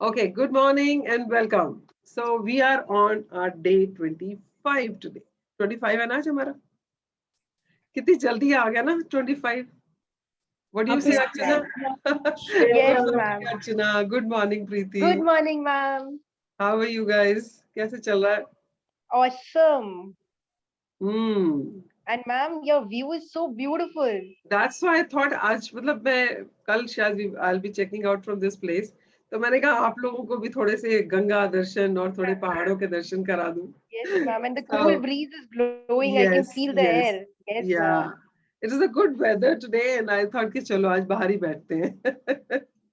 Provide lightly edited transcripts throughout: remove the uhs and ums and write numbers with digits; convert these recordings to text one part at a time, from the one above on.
Okay, good morning and welcome. So we are on our day 25 today. 25 है ना आज हमारा? कितनी जल्दी आ गया ना 25? What do you say, Yes, Archana? ma'am. Good Yes, morning, ma'am. Archana. Good morning, Good Preeti. morning, ma'am. How are you guys? कैसे चल रहा है? Awesome. Hmm. And ma'am, your view is so beautiful. That's why I thought आज मतलब मैं कल शायद I'll be checking out from this place. तो मैंने कहा आप लोगों को भी थोड़े से गंगा दर्शन और थोड़े पहाड़ों के दर्शन करा दूं. Yes, ma'am. And the cool So breeze is blowing. I can feel yes, the yes, air. Yes, yeah. ma'am. It is a good weather today, and I thought कि चलो आज बाहर ही बैठते हैं.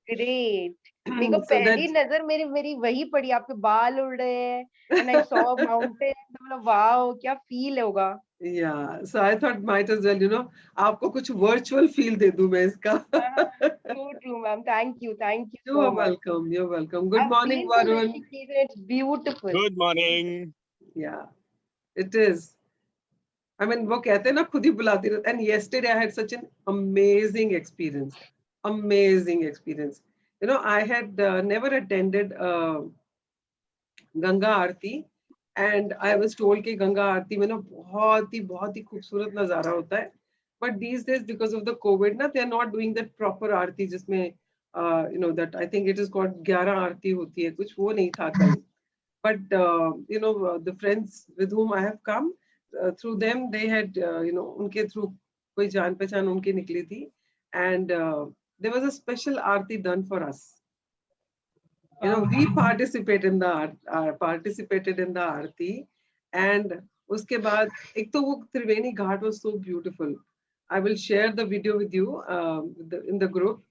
Great. मेरे को So पहली that नजर मेरी मेरी वही पड़ी, आपके बाल उड़ रहे हैं. And I saw mountains. तो मतलब वाओ, क्या फील होगा. yeah. So I thought might as well, आपको कुछ virtual feel दे दूं मैं इसका. So true, ma'am. Thank you. Thank you so You're much. welcome. You're welcome. Good I've morning, been to Varun. Rishikesh and it's beautiful. Good morning. Yeah, it is. I mean, वो कहते हैं ना खुद ही बुलाती रहती. And yesterday I had such an amazing experience. Amazing experience. I had never attended Ganga Aarti and I was told कि गंगा आरती में ना बहुत ही खूबसूरत नजारा होता है but these days because of the covid ना they are not doing that proper aarti जिसमें that I think it is called 11 aarti होती है कुछ वो नहीं था कल but the friends with whom I have come through them they had उनके थ्रू कोई जान पहचान उनकी निकली थी and there was a special aarti done for us. We participated in the Aarti and उसके बाद एक तो वो त्रिवेणी घाट was so beautiful. I will share the video with you in the group.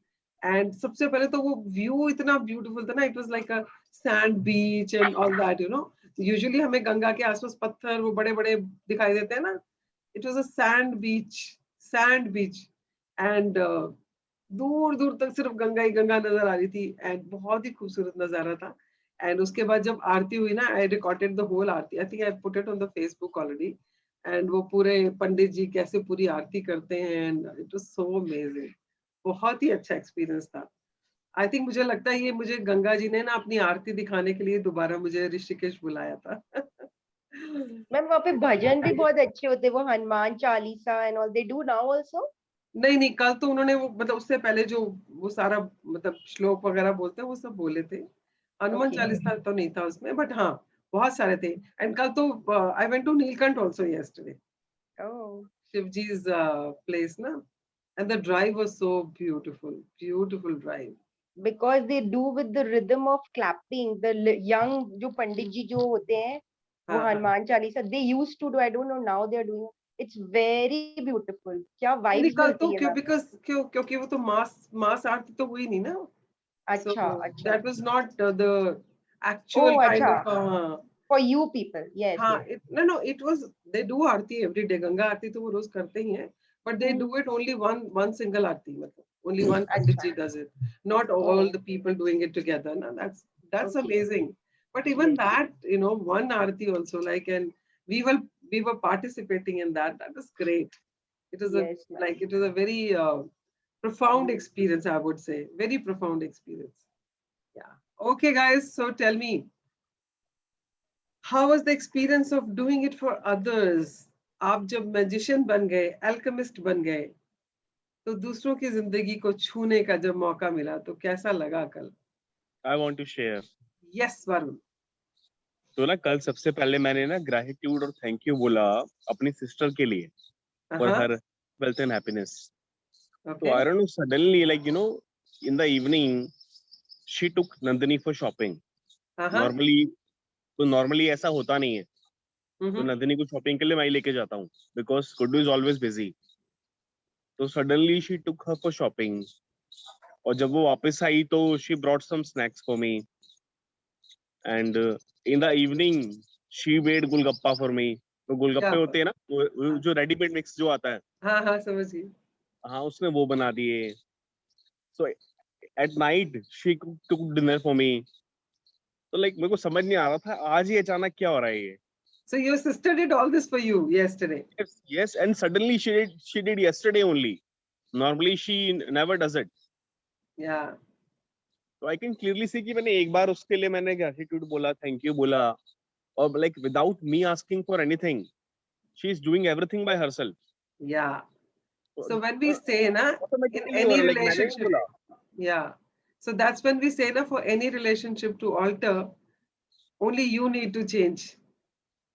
And सबसे पहले तो वो view इतना beautiful था ना, it was like a sand beach and all that. Usually हमें गंगा के आसपास पत्थर वो बड़े बड़े दिखाई देते हैं ना. It was a sand beach, and दूर दूर तक सिर्फ गंगा ही गंगा नजर आ रही थी एंड बहुत ही खूबसूरत नजारा था एंड उसके बाद जब आरती हुई ना I recorded the whole aarti I think I put it on the Facebook already and वो पूरे पंडित जी कैसे पूरी आरती करते हैं and it was so amazing बहुत ही अच्छा एक्सपीरियंस था आई थिंक मुझे लगता है ये मुझे गंगा जी ने ना अपनी आरती दिखाने के लिए दोबारा मुझे ऋषिकेश बुलाया था मैम वहाँ पे भजन भी बहुत अच्छे होते हैं, वो Hanuman Chalisa and all they do now also. नहीं नहीं कल तो उन्होंने वो मतलब उससे पहले जो वो सारा मतलब श्लोक वगैरह बोलते हैं वो सब बोले थे हनुमान ओके. चालीसा तो नहीं था उसमें बट हाँ बहुत सारे थे एंड कल तो I went to Neelkanth also yesterday oh. Shiv जी's place ना and the drive was so beautiful drive. Because they do with the rhythm of clapping. The young जो पंडित जी जो होते हैं, वो हाँ हाँ Hanuman Chalisa they used to do. I don't know now they are doing. It's very beautiful. क्या नहीं vibes कल तो मिलती है क्यों मैम. बिकॉज क्योंकि वो तो मास आरती तो हुई नहीं ना so अच्छा अच्छा. that was not the actual oh kind अच्छा. of For you people, yes हाँ yes. no it was they do Aarti every day Ganga आरती तो वो रोज करते ही हैं but they do it only one single आरती मतलब only one pandit अच्छा. ji does it not all Oh, the people doing it together na that's okay. amazing but even Yes that one Aarti also like and we were we were participating in that was great it was a yes ma'am. like it was a very profound experience I would say very profound experience yeah okay guys so tell me how was the experience of doing it for others आप जब magician बन गए alchemist बन गए तो दूसरों की जिंदगी को छूने का जब मौका मिला तो कैसा लगा कल I want to share. Yes Varun तो ना कल सबसे पहले मैंने ना ग्रेटिट्यूड और थैंक यू बोला अपनी सिस्टर के लिए for her wealth and happiness. तो okay I don't know suddenly like in the evening she took Nandini for shopping. Normally ऐसा होता नहीं है. तो नंदिनी को शॉपिंग के लिए मैं ही लेके जाता हूँ because Guddu is always busy. तो suddenly she took her for shopping और जब वो वापस आई तो she brought some snacks for me and in the evening she made golgappa for me. तो गोलगप्पे होते हैं ना वो जो रेडीमेड मिक्स जो आता है. हाँ समझ गई हाँ उसने वो बना दिए. So at night she cook dinner for me. तो लाइक मेरे को समझ नहीं आ रहा था आज ही अचानक क्या हो रहा है ये. so your sister did all this for you yesterday Yes, and suddenly she did yesterday only. Normally she never does it. yeah तो आई कैन क्लियरली सी कि मैंने एक बार उसके लिए मैंने ग्रेटिट्यूड बोला, थैंक यू बोला, और like without me asking for anything she is doing everything by herself. Yeah. So when we say na, in automatically हो any रहा, लाइक मैंने नहीं relationship, बोला. yeah. So that's when we say na, for any relationship to alter, only you need to change.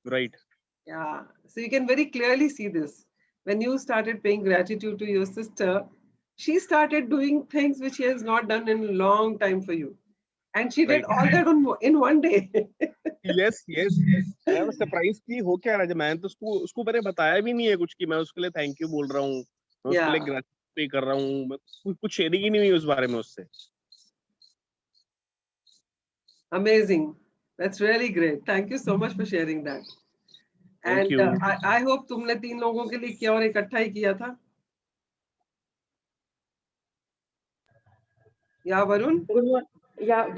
Right. Yeah. So you can very clearly see this. When you started paying gratitude to your sister, she started doing things which she has not done in a long time for you. And she did Right. all that in one day. Yes yes. I was surprise कि हो क्या रहा है. मैंने तो उसको मैंने बताया भी नहीं है कुछ कि मैं उसके लिए थैंक यू बोल रहा हूँ, मैं उसके लिए Yeah. ग्रेटिट्यूड पे कर रहा हूँ, मैं कुछ शेयरिंग ही नहीं हुई उस बारे में उससे. Amazing. That's really great. Thank you so much for sharing that. Thank And you. I hope तुमने 3 लोगों के लिए किया और इकट्ठा ही किया था. Yeah, Varun.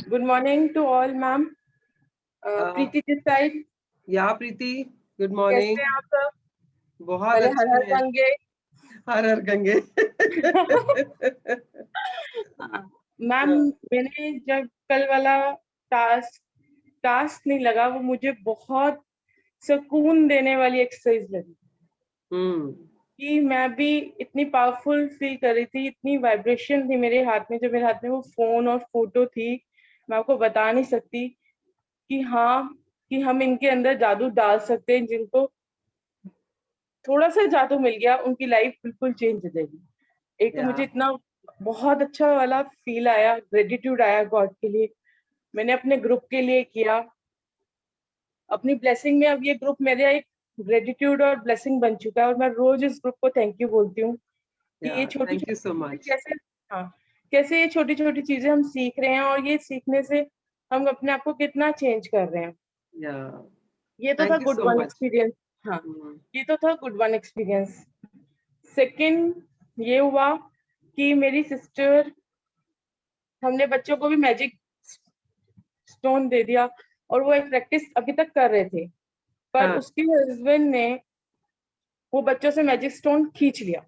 Good morning to all, ma'am. Preeti this side. Yeah, Preeti. Good कैसे morning. हैं आप सब? बहुत पहले हर हर अच्छी है. गंगे. हर हर गंगे. मैम, मैंने जब कल वाला टास्क नहीं लगा, वो मुझे बहुत सुकून देने वाली एक्सरसाइज लगी. कि मैं भी इतनी पावरफुल फील कर रही थी, इतनी वाइब्रेशन थी मेरे हाथ में. जब मेरे हाथ में वो फोन और फोटो थी, मैं आपको बता नहीं सकती कि हाँ, कि हम इनके अंदर जादू डाल सकते हैं. जिनको थोड़ा सा जादू मिल गया, उनकी लाइफ बिल्कुल चेंज हो जाएगी. एक तो मुझे इतना बहुत अच्छा वाला फील आया, ग्रेटिट्यूड आया गॉड के लिए. मैंने अपने ग्रुप के लिए किया, अपनी ब्लेसिंग में. अब ये ग्रुप मेरे एक ग्रेटिट्यूड और ब्लेसिंग बन चुका है, और मैं रोज इस ग्रुप को थैंक यू बोलती हूँ कि ये छोटी Thank you so much. कैसे ये छोटी छोटी चीजें हम सीख रहे हैं, और ये सीखने से हम अपने आप को कितना चेंज कर रहे हैं. Yeah. ये तो Thank था you good so one much. Experience. हाँ, ये तो था गुड वन एक्सपीरियंस. सेकंड ये हुआ कि मेरी सिस्टर, हमने बच्चों को भी मैजिक स्टोन दे दिया, और वो एक प्रैक्टिस अभी तक कर रहे थे, पर उसके हस्बैंड ने वो बच्चों से मैजिक स्टोन खींच लिया.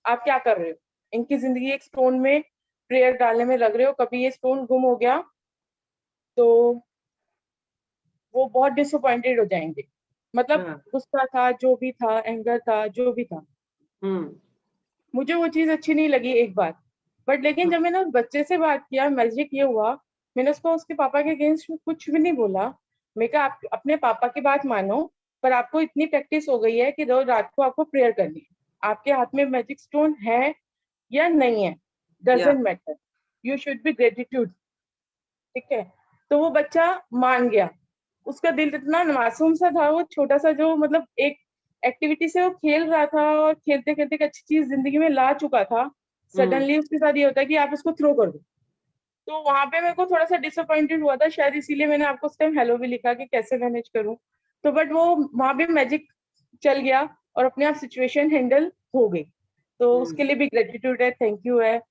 आप क्या कर रहे हो? इनकी जिंदगी एक स्टोन में प्रेयर डालने में लग रहे हो. कभी ये स्टोन गुम हो गया तो वो बहुत डिसअपॉइंटेड हो जाएंगे. मतलब गुस्सा था, जो भी था, एंगर था, जो भी था. मुझे वो चीज अच्छी नहीं लगी एक बार. बट लेकिन जब मैंने उस बच्चे से बात किया, मैजिक ये हुआ, मैंने उसको उसके पापा के अगेंस्ट में कुछ भी नहीं बोला. मैं कहा आप अपने पापा की बात मानो, पर आपको इतनी प्रैक्टिस हो गई है कि रोज रात को आपको प्रेयर करनी है. आपके हाथ में मैजिक स्टोन है या नहीं है, doesn't matter, you should be gratitude. ठीक है. तो वो बच्चा मान गया. उसका दिल इतना मासूम सा था, वो छोटा सा, जो मतलब एक एक्टिविटी से वो खेल रहा था, और खेलते खेलते एक अच्छी चीज जिंदगी में ला चुका था. सडनली उसके साथ ये होता है कि आप इसको थ्रो कर दो. तो वहां पे मेरे को थोड़ा सा डिसअपॉइंटेड हुआ था, शायद इसीलिए मैंने आपको उस टाइम हेलो भी लिखा कि कैसे मैनेज करूं. तो बट वो वहां पे मैजिक चल गया, और अपने आप सिचुएशन हैंडल हो गई. तो उसके लिए भी ग्रेटिट्यूड है, थैंक यू है,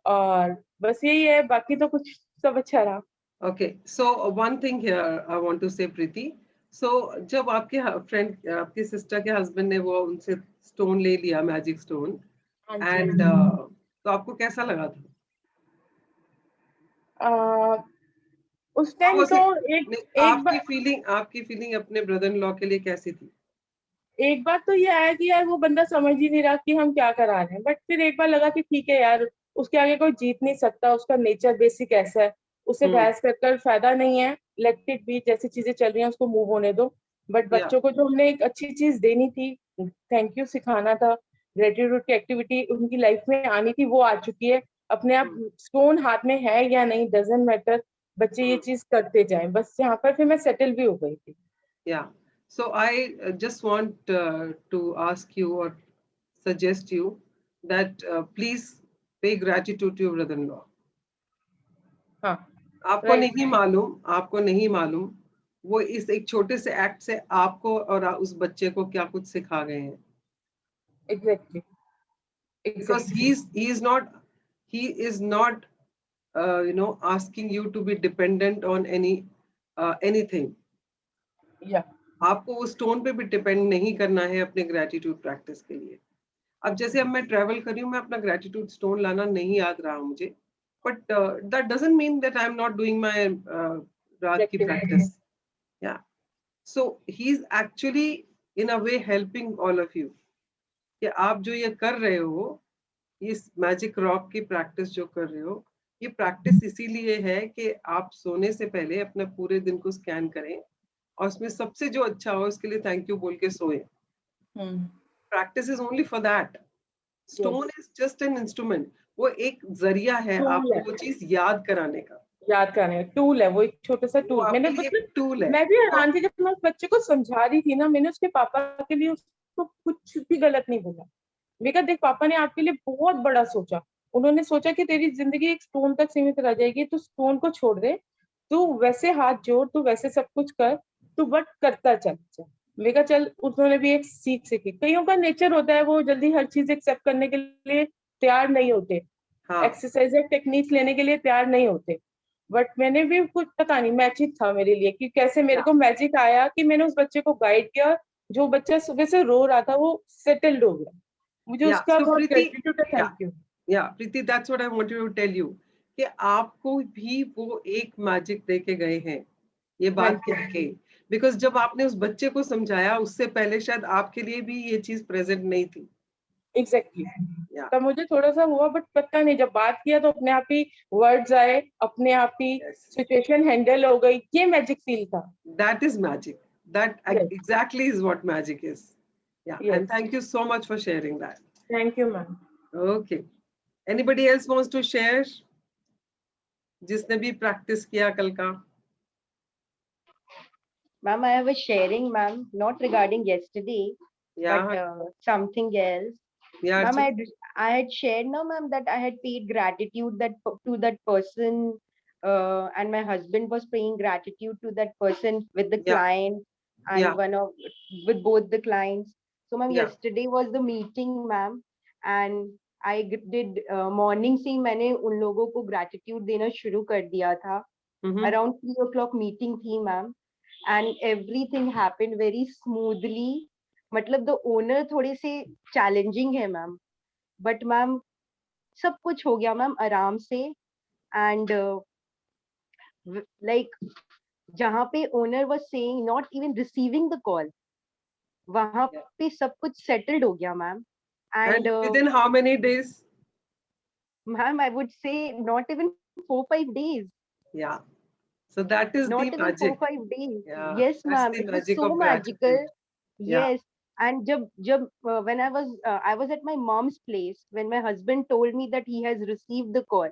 और बस यही है. बाकी तो कुछ सब अच्छा रहा. Okay, so one thing here I want to say, Preeti. So जब आपके फ्रेंड, आपकी सिस्टर के हस्बैंड ने वो उनसे स्टोन ले लिया, मैजिक स्टोन, एंड तो आपको कैसा लगा था? उस टाइम तो आपकी फीलिंग अपने ब्रदर इन लॉ के लिए कैसी थी? एक बार तो ये आया कि यार वो बंदा समझ ही नहीं रहा कि हम क्या करा रहे हैं. बट फिर एक बार लगा कि ठीक है यार, उसके आगे कोई जीत नहीं सकता, उसका नेचर बेसिक ऐसा है, उसे बहस कर फायदा नहीं है. लेट इट बी, जैसी चीजें चल रही हैं उसको मूव होने दो. बट बच्चों को जो हमने एक अच्छी चीज देनी थी, थैंक यू सिखाना था, ग्रेटिट्यूड की एक्टिविटी उनकी लाइफ में आनी थी, वो आ चुकी है. अपने आप स्टोन हाथ में है या नहीं डजंट मैटर, बच्चे ये चीज करते जाएं. बस यहाँ पर फिर मैं सेटल भी हो गई थी. So I just want to ask you or suggest you that please pay gratitude to your brother-in-law. हाँ, आपको नहीं मालूम वो इस एक छोटे से एक्ट से आपको और उस बच्चे को क्या कुछ सिखा गए हैं. Exactly. Because he is not asking you to be dependent on anything. Yeah. आपको वो स्टोन पे भी डिपेंड नहीं करना है अपने ग्रेटिट्यूड प्रैक्टिस के लिए. अब जैसे अब मैं ट्रैवल कर रही हूँ, मैं अपना ग्रेटिट्यूड स्टोन लाना नहीं याद रहा मुझे, but that doesn't mean that I'm not doing my Raat ki practice. Yeah. So he's actually in a way helping all of you. कि आप जो ये कर रहे हो, इस मैजिक रॉक की प्रैक्टिस जो कर रहे हो, ये प्रैक्टिस इसीलिए है कि आप सोने से पहले अपने पूरे दिन को स्कैन करें और उसमें सबसे जो अच्छा हो उसके लिए थैंक यू बोल के सोएं. Practice is only for that. Stone is just an instrument. वो एक जरिया है आपको वो चीज याद कराने का. टूल है वो, एक छोटा सा टूल. मैंने टूल है. मैं भी हैरान थी जब मैं उस बच्चे को समझा रही थी ना, मैंने उसके पापा के लिए उसको कुछ भी गलत नहीं बोला. मैं कहा देख पापा ने आपके लिए बहुत बड़ा सोचा. उन्होंने सोचा कि तेरी जिंदगी एक स्टोन तक सीमित रह जाएगी, तू स्टोन को छोड़ दे, तू वैसे हाथ जोड़, तू वैसे सब कुछ कर, तू बट करता चल. मैं कहा चल, उन्होंने भी एक सीख सीखी. कईयों का नेचर होता है वो जल्दी हर चीज एक्सेप्ट करने के लिए तैयार नहीं होते, एक्सरसाइज या टेक्निक्स लेने के लिए तैयार नहीं होते. बट मैंने भी कुछ पता नहीं मैजिक था मेरे लिए कि कैसे मेरे को मैजिक आया कि मैंने उस बच्चे को गाइड किया. जो बच्चा सुबह से रो रहा था वो सेटल्ड हो गया. मुझे उसका बहुत ग्रेटिट्यूड है. Thank you. Yeah Preeti, that's what I wanted to tell you कि आपको भी वो एक मैजिक दे के गए हैं ये बात कह के. बिकॉज जब आपने उस बच्चे को समझाया उससे पहले शायद आपके लिए भी ये चीज प्रेजेंट नहीं थी. एग्जैक्टली. तब मुझे थोड़ा सा हुआ, बट पता नहीं, जब बात किया तो अपने आप ही वर्ड्स आए, अपने आप ही सिचुएशन हैंडल हो गई. ये मैजिक फील था. That is magic. That exactly is what magic is. Yeah, and thank you so much for sharing that. Thank you, ma'am. Okay. Anybody else wants to share? जिसने भी practice किया कल का? Ma'am, I was sharing, ma'am, not regarding yesterday, but something else. Yeah. Ma'am, I had shared, no, ma'am, that I had paid gratitude to that person, and my husband was paying gratitude to that person with the client and with both the clients. So, ma'am, yesterday was the meeting, ma'am, and I did morning से मैंने उन लोगों को gratitude देना शुरू कर दिया था. Around 3 o'clock meeting थी, ma'am, and everything happened very smoothly. मतलब the owner थोड़े से challenging है, ma'am, but ma'am सब कुछ हो गया, ma'am, आराम से. And like जहाँ पे owner was saying not even receiving the call, वहाँ पे सब कुछ settled हो गया, ma'am. And within how many days? Ma'am, I would say not even 4-5 days. Yeah. So that is not the even magic. 4-5 days. Yeah. Yes, ma'am. It was so magical. Yes. And when I was at my mom's place when my husband told me that he has received the call.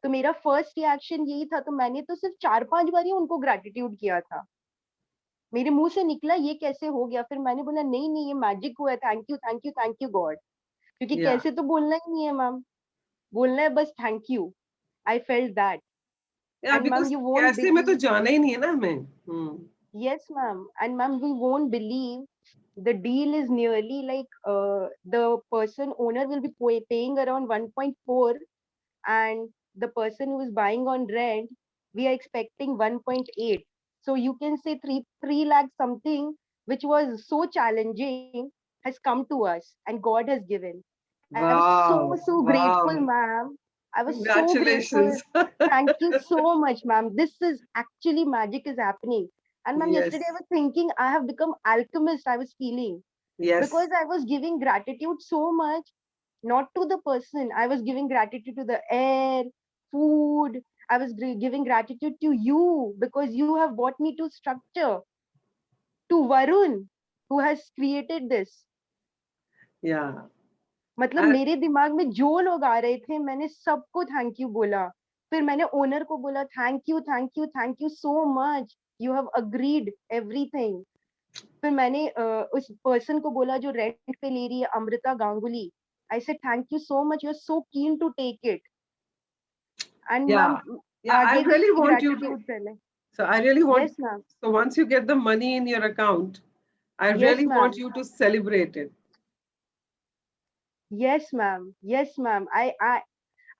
तो मेरा first reaction यही था. तो मैंने तो सिर्फ 4-5 बार ही उनको gratitude किया था. मेरे मुंह से निकला ये कैसे हो गया. फिर मैंने बोला नहीं ये मैजिक हुआ है. Thank you God. क्योंकि कैसे तो बोलना ही नहीं है, मैम. बोलना है बस thank you. I felt that. And ma'am, you won't कैसे में तो जाना ही नहीं है ना हमें. Yes, ma'am. And ma'am, we won't believe the deal is nearly like the person owner will be paying around 1.4, and the person who is buying on rent, we are expecting 1.8. So you can say 3 lakh something, which was so challenging, has come to us, and God has given. Wow. I was so grateful, ma'am. I was so grateful. Thank you so much, ma'am. This is actually magic is happening. And ma'am, yesterday I was thinking I have become alchemist. I was feeling because I was giving gratitude so much, not to the person. I was giving gratitude to the air, food. I was giving gratitude to you because you have brought me to structure. To Varun, who has created this. Yeah. मतलब मेरे दिमाग में जो लोग आ रहे थे मैंने सबको थैंक यू बोला. फिर मैंने ओनर को बोला thank you so much. You have agreed everything. फिर मैंने उस पर्सन को बोला जो रेंट पे ले रही है, Amrita Ganguly. I said thank you so much. You're so keen to take it. And I really want you to. So I really want. Yes, ma'am. So once you get the money in your account, I really want you to celebrate it. Yes, ma'am. Yes, ma'am. I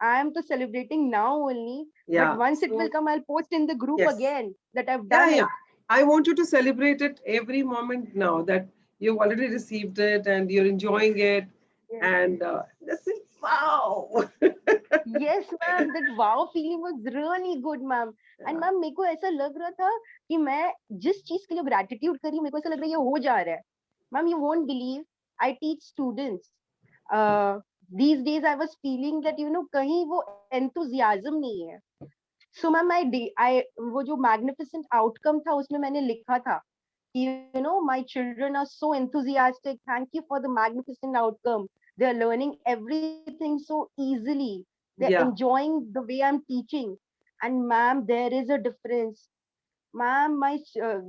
am to celebrating now only. Yeah. But once it will come, I'll post in the group again that I've done it. I want you to celebrate it every moment now that you've already received it and you're enjoying it. And wow. Yes, ma'am, that wow feeling was really good, ma'am. And ma'am, मेरे को ऐसा लग रहा था कि मैं जिस चीज के लिए gratitude कर रही हूँ, मेरे को ऐसा लग रहा है ये हो जा रहा है. Ma'am, you won't believe, I teach students. These days I was feeling that कहीं वो enthusiasm नहीं है. So ma'am, I वो जो magnificent outcome था उसमें मैंने लिखा था कि my children are so enthusiastic. Thank you for the magnificent outcome. They are learning everything so easily. They're Yeah. enjoying the way I'm teaching. And ma'am, there is a difference. Ma'am, my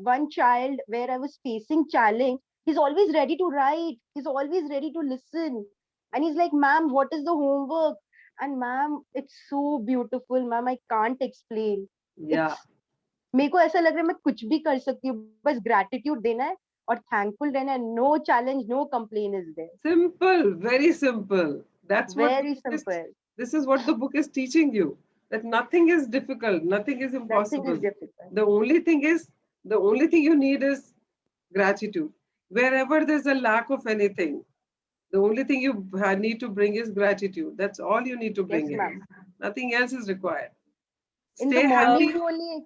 one child where I was facing challenge, he's always ready to write. He's always ready to listen. And he's like, ma'am, what is the homework? And ma'am, it's so beautiful, ma'am. I can't explain. Yeah. It's मेरे को ऐसा लग रहा है मैं कुछ भी कर सकती हूँ, बस gratitude देना है और thankful रहना है. No challenge, no complaint is there. Simple, very simple. That's what Very simple. this is what the book is teaching you. That nothing is difficult, nothing is impossible. Nothing is difficult. The only thing you need is gratitude. Wherever there's a lack of anything, the only thing you need to bring is gratitude. That's all you need to bring Yes, in. ma'am. Nothing else is required. In the Stay morning happy, only.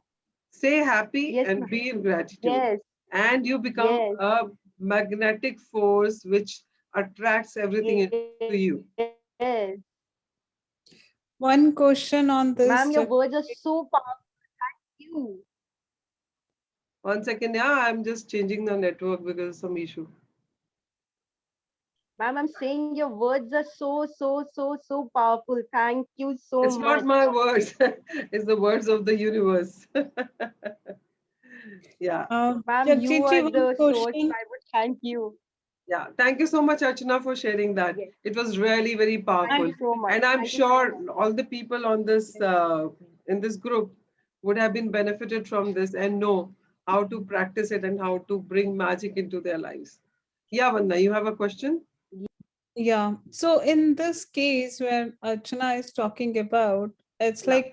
stay happy, Yes, and ma'am. be in gratitude. Yes. And you become Yes. a magnetic force which attracts everything to you. Yes. One question on this. Ma'am, your words are so powerful. Thank you. 1 second, yeah, I'm just changing the network because of some issue. Ma'am, I'm saying your words are so powerful. Thank you so It's much. not my words, it's the words of the universe. Yeah. Ma'am, you Jagjit ji, are one the source. question. I would thank you. Yeah, thank you so much, Archana, for sharing that. Yes. It was really very powerful. Thank you so much. And I'm Thank you so sure much. all the people on this in this group would have been benefited from this and know how to practice it and how to bring magic into their lives. Yeah, Vandana, you have a question? Yeah. So in this case where Archana is talking about, it's Yeah. like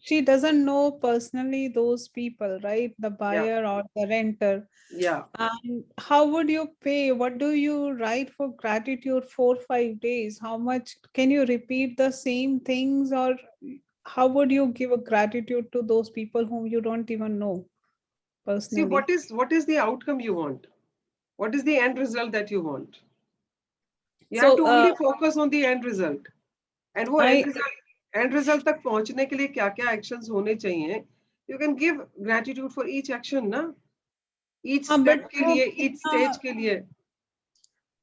she doesn't know personally those people, right? The buyer or the renter. Yeah. And how would you pay? What do you write for gratitude 4-5 days? How much can you repeat the same things, or how would you give a gratitude to those people whom you don't even know personally? See, what is the outcome you want? What is the end result that you want? You have to only focus on the end result. And वो end result तक पहुंचने के लिए क्या-क्या actions होने चाहिए? You can give gratitude for each action, ना? Each step के लिए, each stage के लिए.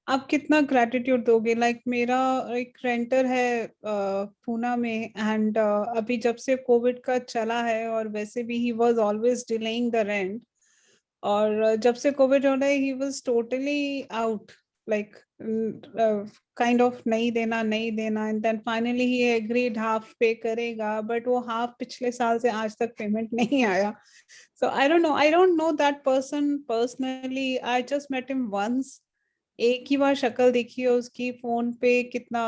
आप कितना ग्रेटिट्यूड दोगे? लाइक मेरा एक रेंटर है पूना में, एंड अभी जब से कोविड का चला है, और वैसे भी he was always delaying the rent, और जब से कोविड हो रहा है he was totally out, like kind of नहीं देना, and then finally he agreed half pay करेगा, बट वो हाफ पिछले साल से आज तक पेमेंट नहीं आया. So I don't know that person personally. I just met him once. एक ही बार शक्ल देखी है उसकी, फोन पे कितना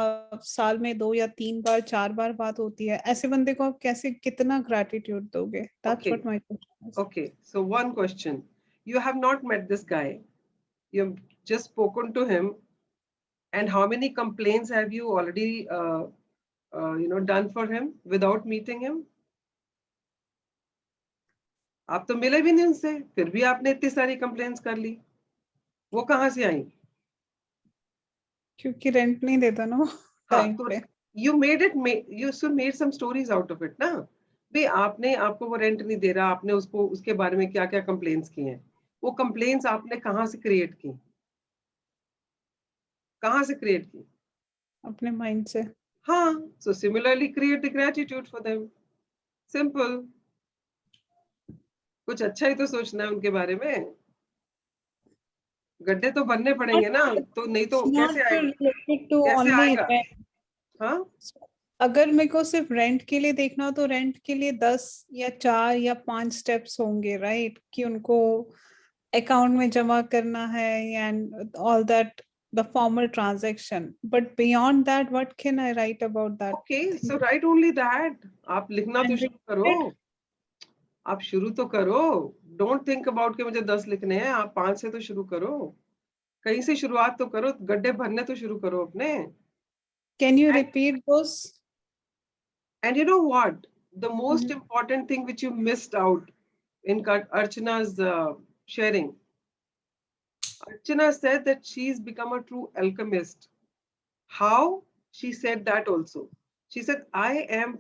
साल में 2 या 3 बार 4 बार बात होती है. ऐसे बंदे को आप कैसे कितना ग्रेटिट्यूड दोगे? That's what my question is. Okay, so one question. You have not met this guy. You've just spoken to him. And how many complaints have you already done for him without meeting him? आप तो मिले भी नहीं उनसे, फिर भी आपने इतनी सारी कंप्लेंट्स कर ली. वो कहाँ से आई? क्योंकि रेंट नहीं देता ना टाइम पे. You made some stories out of it ना. भाई आपने, आपको वो रेंट नहीं दे रहा, आपने उसको उसके बारे में क्या क्या कंप्लेंट्स की हैं, वो कंप्लेंट्स आपने कहाँ से क्रिएट की? कहाँ से क्रिएट की? अपने माइंड से. हाँ, so similarly create the gratitude for them. Simple. कुछ अच्छा ही तो सोचना है उनके बारे में. गड्ढे तो बनने पड़ेंगे ना, तो नहीं तो कैसे आएगा? कैसे आएगा? हाँ? अगर मेरे को सिर्फ रेंट के लिए देखना हो तो रेंट के लिए 10 या 4 या 5 स्टेप्स होंगे, राइट? कि उनको अकाउंट में जमा करना है and all that, the formal transaction. But beyond that, what can I write about that? Okay, so write only that. आप लिखना तो शुरू करो. आप शुरू तो करो. Don't think about कि मुझे 10 लिखने हैं. आप 5 से तो शुरू करो. कहीं से शुरुआत तो करो. गड्ढे भरने तो शुरू करो अपने. Can you repeat those? And you know what? The most important thing which you missed out in Archana's sharing. Archana said that she's become a true alchemist. How? She said that also. She said, I am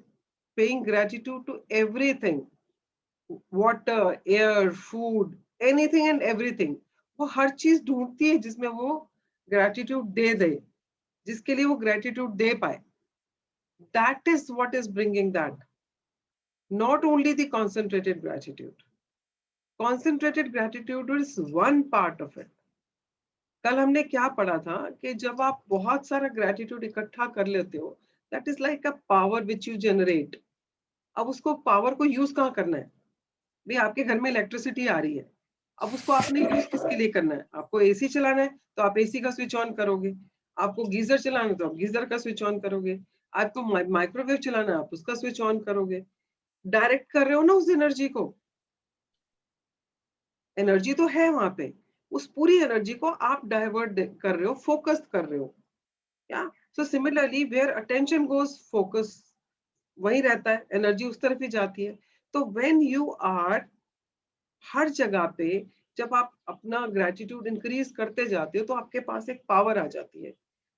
paying gratitude to everything. Water, air, food, anything and everything. वो हर चीज ढूंढती है जिसमें वो gratitude दे दे, जिसके लिए वो gratitude दे पाए. That is what is bringing that. Not only the concentrated gratitude. Concentrated gratitude is one part of it. कल हमने क्या पढ़ा था कि जब आप बहुत सारा gratitude इकट्ठा कर लेते हो, that is like a power which you generate. अब उसको power को use कहाँ करना है? भाई आपके घर में इलेक्ट्रिसिटी आ रही है, अब उसको आपने यूज किसके लिए करना है? आपको एसी चलाना है तो आप एसी का स्विच ऑन करोगे, आपको गीजर चलाना है तो आप गीजर का स्विच ऑन करोगे, आपको माइक्रोवेव चलाना है आप उसका स्विच ऑन करोगे. डायरेक्ट कर रहे हो ना उस एनर्जी को. एनर्जी तो है वहां पे, उस पूरी एनर्जी को आप डाइवर्ट कर रहे हो, फोकस कर रहे हो. या so similarly where attention goes, focus वही रहता है, एनर्जी उस तरफ ही जाती है. तो व्हेन यू आर हर जगह पे जब आप अपना ग्रेटिट्यूड इंक्रीज करते जाते हो तो आपके पास एक पावर आ जाती है.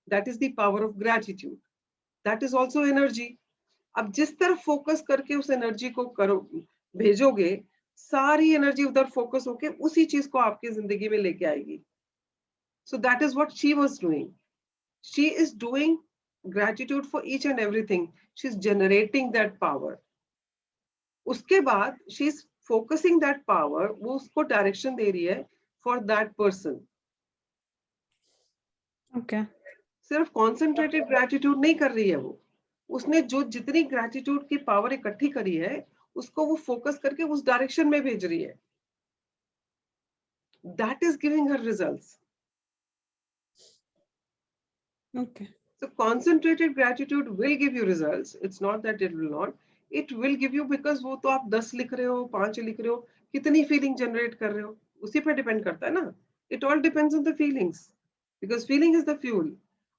That is the power of gratitude. That is also energy. अब जिस तरफ फोकस करके उस एनर्जी को करो भेजोगे, सारी एनर्जी उधर फोकस होके उसी चीज को आपकी जिंदगी में लेके आएगी. So that is what she was doing. She is doing gratitude for each and everything. She's generating that power. उसके बाद she's focusing that power, वो उसको डायरेक्शन दे रही है for that person. Okay. सिर्फ concentrated gratitude नहीं कर रही है वो, उसने जो जितनी gratitude की पावर इकट्ठी करी है उसको वो फोकस करके उस डायरेक्शन में भेज रही है. That is giving her results. Okay. So concentrated gratitude will give you results. It's not that it will not. It will give you because वो तो आप 10 लिख रहे हो, 5 लिख रहे हो, कितनी फीलिंग जनरेट कर रहे हो उसी पे डिपेंड करता है ना. It all depends on the feelings because feeling is the fuel.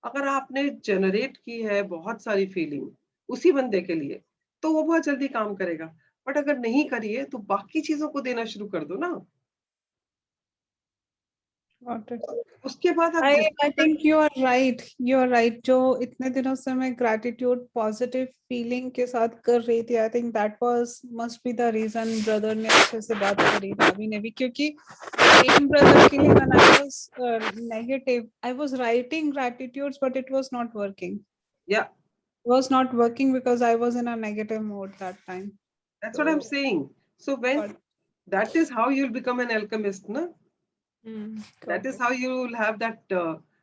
अगर आपने जनरेट की है बहुत सारी फीलिंग उसी बंदे के लिए तो वो बहुत जल्दी काम करेगा. बट अगर नहीं करी है तो बाकी चीजों को देना शुरू कर दो ना. उसके बाद I think you are right. You are right. जो इतने दिनों से मैं gratitude positive feeling के साथ कर रही थी, I think that was must be the reason brother ने अच्छे से बात करी, भाभी ने भी, क्योंकि same brother के लिए when I was negative, I was writing gratitudes but it was not working. Yeah. It was not working because I was in a negative mode that time. That's what I'm saying. So when that is how you'll become an alchemist, na? That is how you will have that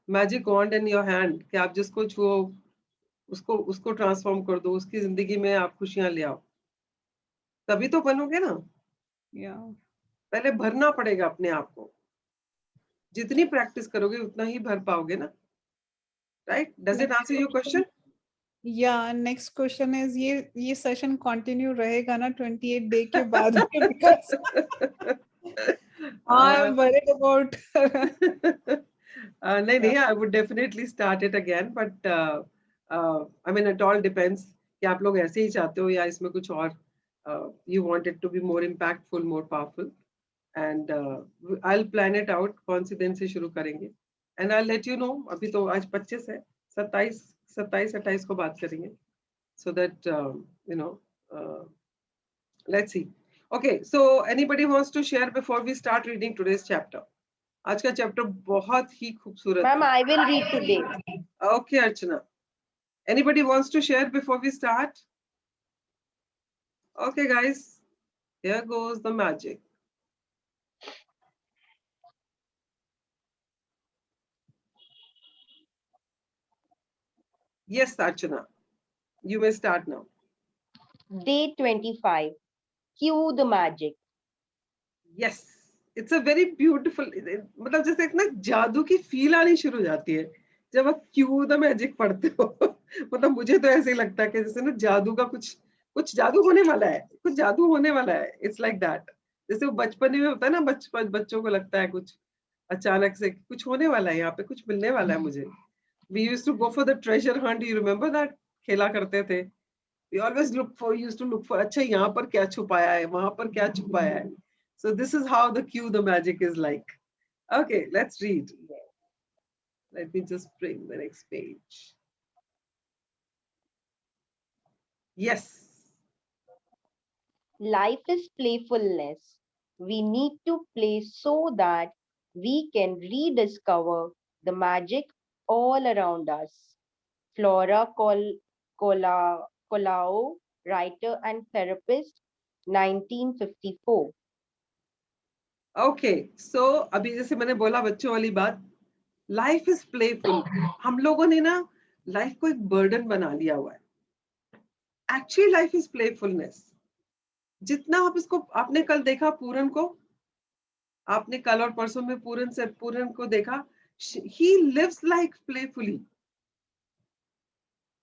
magic wand in your hand कि आप जिसको छुओ उसको transform कर दो, उसकी जिंदगी में आप खुशियां ले आओ, तभी तो बनोगे ना. पहले भरना पड़ेगा अपने आप को, जितनी प्रैक्टिस करोगे उतना ही भर पाओगे ना. Right? Does it answer your question? Yeah, next question is ये सेशन कंटिन्यू रहेगा ना 28 डे के बाद? I'm worried about. नहीं, I would definitely start it again, but I mean it all depends कि आप लोग ऐसे ही चाहते हो या इसमें कुछ और you want it to be more impactful, more powerful, and I'll plan it out. कौन सी दिन से शुरू करेंगे and I'll let you know. अभी तो आज 25 है, 27-28 को बात करेंगे, so that you know, let's see. Okay, so anybody wants to share before we start reading today's chapter? आज का चैप्टर बहुत ही खूबसूरत है. Ma'am, I will read today. Okay, Archana. Anybody wants to share before we start? Okay, guys, here goes the magic. Yes, Archana, you may start now. Day 25. Cue the magic. Yes, it's a very beautiful. मतलब जैसे एक ना जादू की feel आनी शुरू हो जाती है जब आप क्यू द मैजिक पढ़ते हो. मतलब मुझे तो ऐसे ही लगता है कि जैसे ना जादू का कुछ जादू होने वाला है, कुछ जादू होने वाला है. It's like that. जैसे वो बचपन में होता है ना, बच्चों को लगता है कुछ अचानक से कुछ होने वाला है, यहाँ पे कुछ मिलने वाला है मुझे. We used to go for the treasure hunt. You remember that? खेला करते थे. We always used to look for, अच्छा यहाँ पर क्या छुपाया है, वहाँ पर क्या छुपाया है. So this is how the cue the magic is like. Okay, let's read. Let me just bring the next page. Yes. Life is playfulness. We need to play so that we can rediscover the magic all around us. Flora Colao, writer and therapist, 1954. Okay, so अभी जैसे मैंने बोला बच्चों वाली बात, life is playful. हम लोगों ने ना लाइफ को एक बर्डन बना लिया हुआ है. Actually life is playfulness. जितना आप इसको, आपने कल देखा पूरन को, आपने कल और परसों में पूरन को देखा, ही लिव्स लाइक प्लेफुली.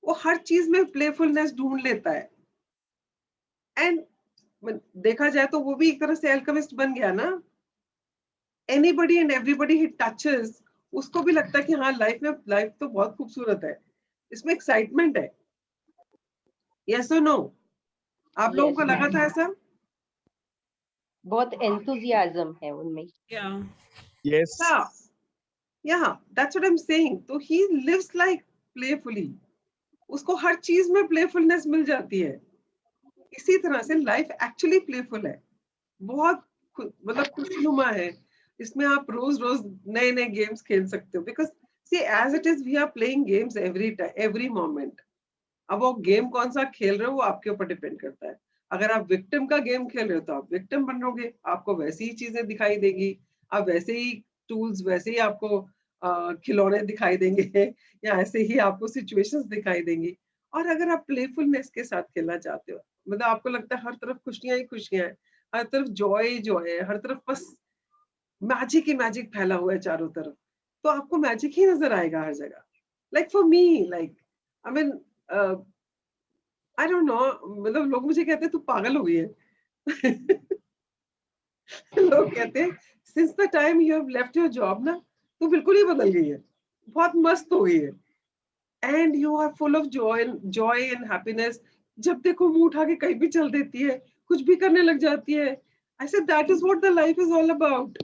वो हर चीज में प्लेफुलनेस ढूंढ लेता है. एंड देखा जाए तो वो भी एक तरह से एल्केमिस्ट बन गया ना. Anybody and everybody he touches, उसको भी लगता है कि हाँ लाइफ तो बहुत खूबसूरत है, इसमें एक्साइटमेंट है. यस और नो? आप लोगों को लगा था ऐसा? बहुत एंथुसियाज्म है उनमें. Yes. Yeah, that's what I'm saying. तो he lives like playfully. उसको हर चीज में प्लेफुलनेस मिल जाती है. इसी तरह से लाइफ एक्चुअली प्लेफुल है, बहुत मतलब खुशनुमा है. इसमें आप रोज रोज नए नए गेम्स खेल सकते हो. Because see as it is we are playing games every moment. अब वो गेम कौन सा खेल रहे हो वो आपके ऊपर डिपेंड करता है. अगर आप विक्टिम का गेम खेल रहे हो तो आप विक्टिम बनोगे, आपको वैसी ही चीजें दिखाई देगी, आप वैसे ही टूल्स, वैसे ही आपको खिलौने दिखाई देंगे या ऐसे ही आपको सिचुएशंस दिखाई देंगी. और अगर आप प्लेफुलनेस के साथ खेलना चाहते हो, मतलब आपको लगता है हर तरफ खुशियां ही खुशियां हैं, हर तरफ जॉय है, हर तरफ बस मैजिक ही मैजिक फैला हुआ है चारों तरफ, तो आपको मैजिक ही नजर आएगा हर जगह. Like for me, like I mean I don't no, मतलब लोग मुझे कहते हैं तू पागल हो गई है. लोग कहते हैं since the time you have left your job ना, तू बिल्कुल ही बदल गई है, बहुत मस्त हो गई है. And you are full of joy and happiness. जब देखो मुंह उठा के कहीं भी चल देती है, कुछ भी करने लग जाती है. I said that is what the life is all about.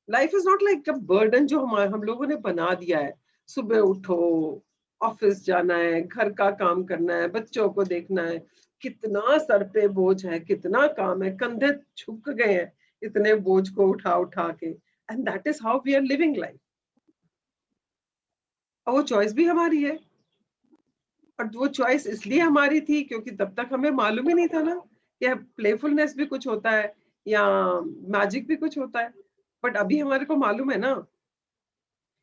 Life is not like a burden जो हम लोगों ने बना दिया है. सुबह उठो, ऑफिस जाना है, घर का काम करना है, बच्चों को देखना है, कितना सर पे बोझ है, कितना काम है, कंधे झुक गए हैं इतने बोझ को उठा उठा के. And that is how we are living life. और वो चॉइस भी हमारी है. और वो चॉइस इसलिए हमारी थी क्योंकि तब तक हमें मालूम ही नहीं था ना कि प्लेफुलनेस भी कुछ होता है या मैजिक भी कुछ होता है. बट अभी हमारे को मालूम है ना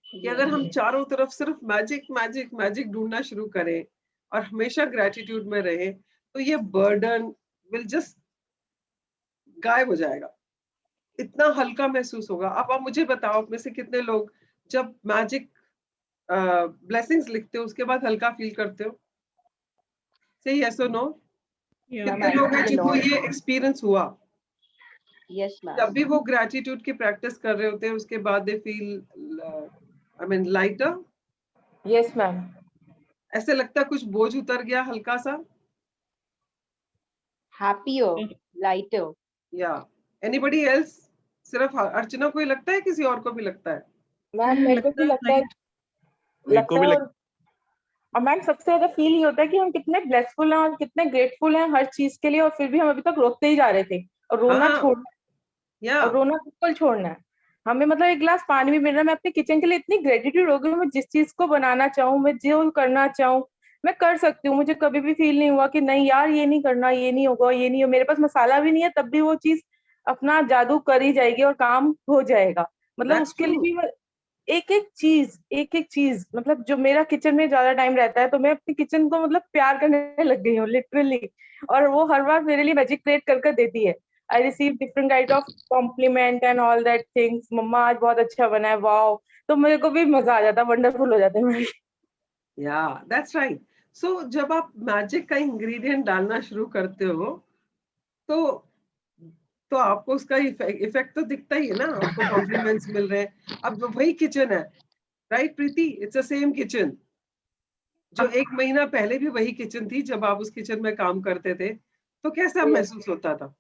कि अगर हम चारों तरफ सिर्फ मैजिक मैजिक मैजिक ढूंढना शुरू करें और हमेशा ग्रेटिट्यूड में रहें, तो ये बर्डन विल जस्ट गायब हो जाएगा. इतना हल्का महसूस होगा. अब आप मुझे बताओ, आप में से कितने लोग जब मैजिक ब्लेसिंग्स लिखते हो उसके बाद हल्का फील करते हो? से यस और नो? कितने लोग हैं जिनको ये एक्सपीरियंस हुआ? Yes ma'am. जब भी वो ग्रेटिट्यूड की प्रैक्टिस कर रहे होते हैं उसके बाद they feel I mean lighter. Yes ma'am. ऐसे लगता है कुछ बोझ उतर गया हल्का सा. Happier, lighter. या एनीबडी एल्स? सिर्फ अर्चना को ही लगता है, किसी और को भी लगता है? मैम मेरे को भी लगता है. और मैम सबसे ज्यादा फील ये होता है कि हम कितने ब्लेसफुल हैं और कितने ग्रेटफुल हैं हर चीज के लिए, और फिर भी हम अभी तक रोते ही जा रहे थे. और रोना छोड़ना है, और रोना बिल्कुल छोड़ना है. हमें मतलब एक गिलास पानी भी मिल रहा है, मैं अपने किचन के लिए इतनी ग्रेटिट्यूड हो गई. मैं जिस चीज को बनाना चाहूँ, मैं जो करना चाहूँ मैं कर सकती हूँ. मुझे कभी भी फील नहीं हुआ कि नहीं यार ये नहीं करना, ये नहीं होगा, ये नहीं हो. मेरे पास मसाला भी नहीं है तब भी वो चीज अपना जादू कर ही जाएगी और काम हो जाएगा. मतलब उसके लिए भी एक एक चीज मतलब जो मेरा किचन में ज्यादा टाइम रहता है तो मैं अपने किचन को मतलब प्यार करने लग गई हूँ लिटरली. और वो हर बार मेरे लिए मैजिक क्रिएट कर देती है. I receive different kind of compliment and all that things. मम्मा आज बहुत अच्छा बना है, वाओ. तो मेरे को भी मजा आ जाता है, वंडरफुल हो जाता है मेरे. या दैट्स राइट. सो जब आप मैजिक का इंग्रेडिएंट डालना शुरू करते हो तो आपको उसका इफेक्ट तो दिखता ही है ना. आपको कॉम्प्लीमेंट्स मिल रहे हैं. अब वही किचन है, right Preeti? It's the same kitchen, जो 1 महीना पहले भी वही किचन थी जब आप उस किचन में काम करते थे, तो कैसा महसूस होता था?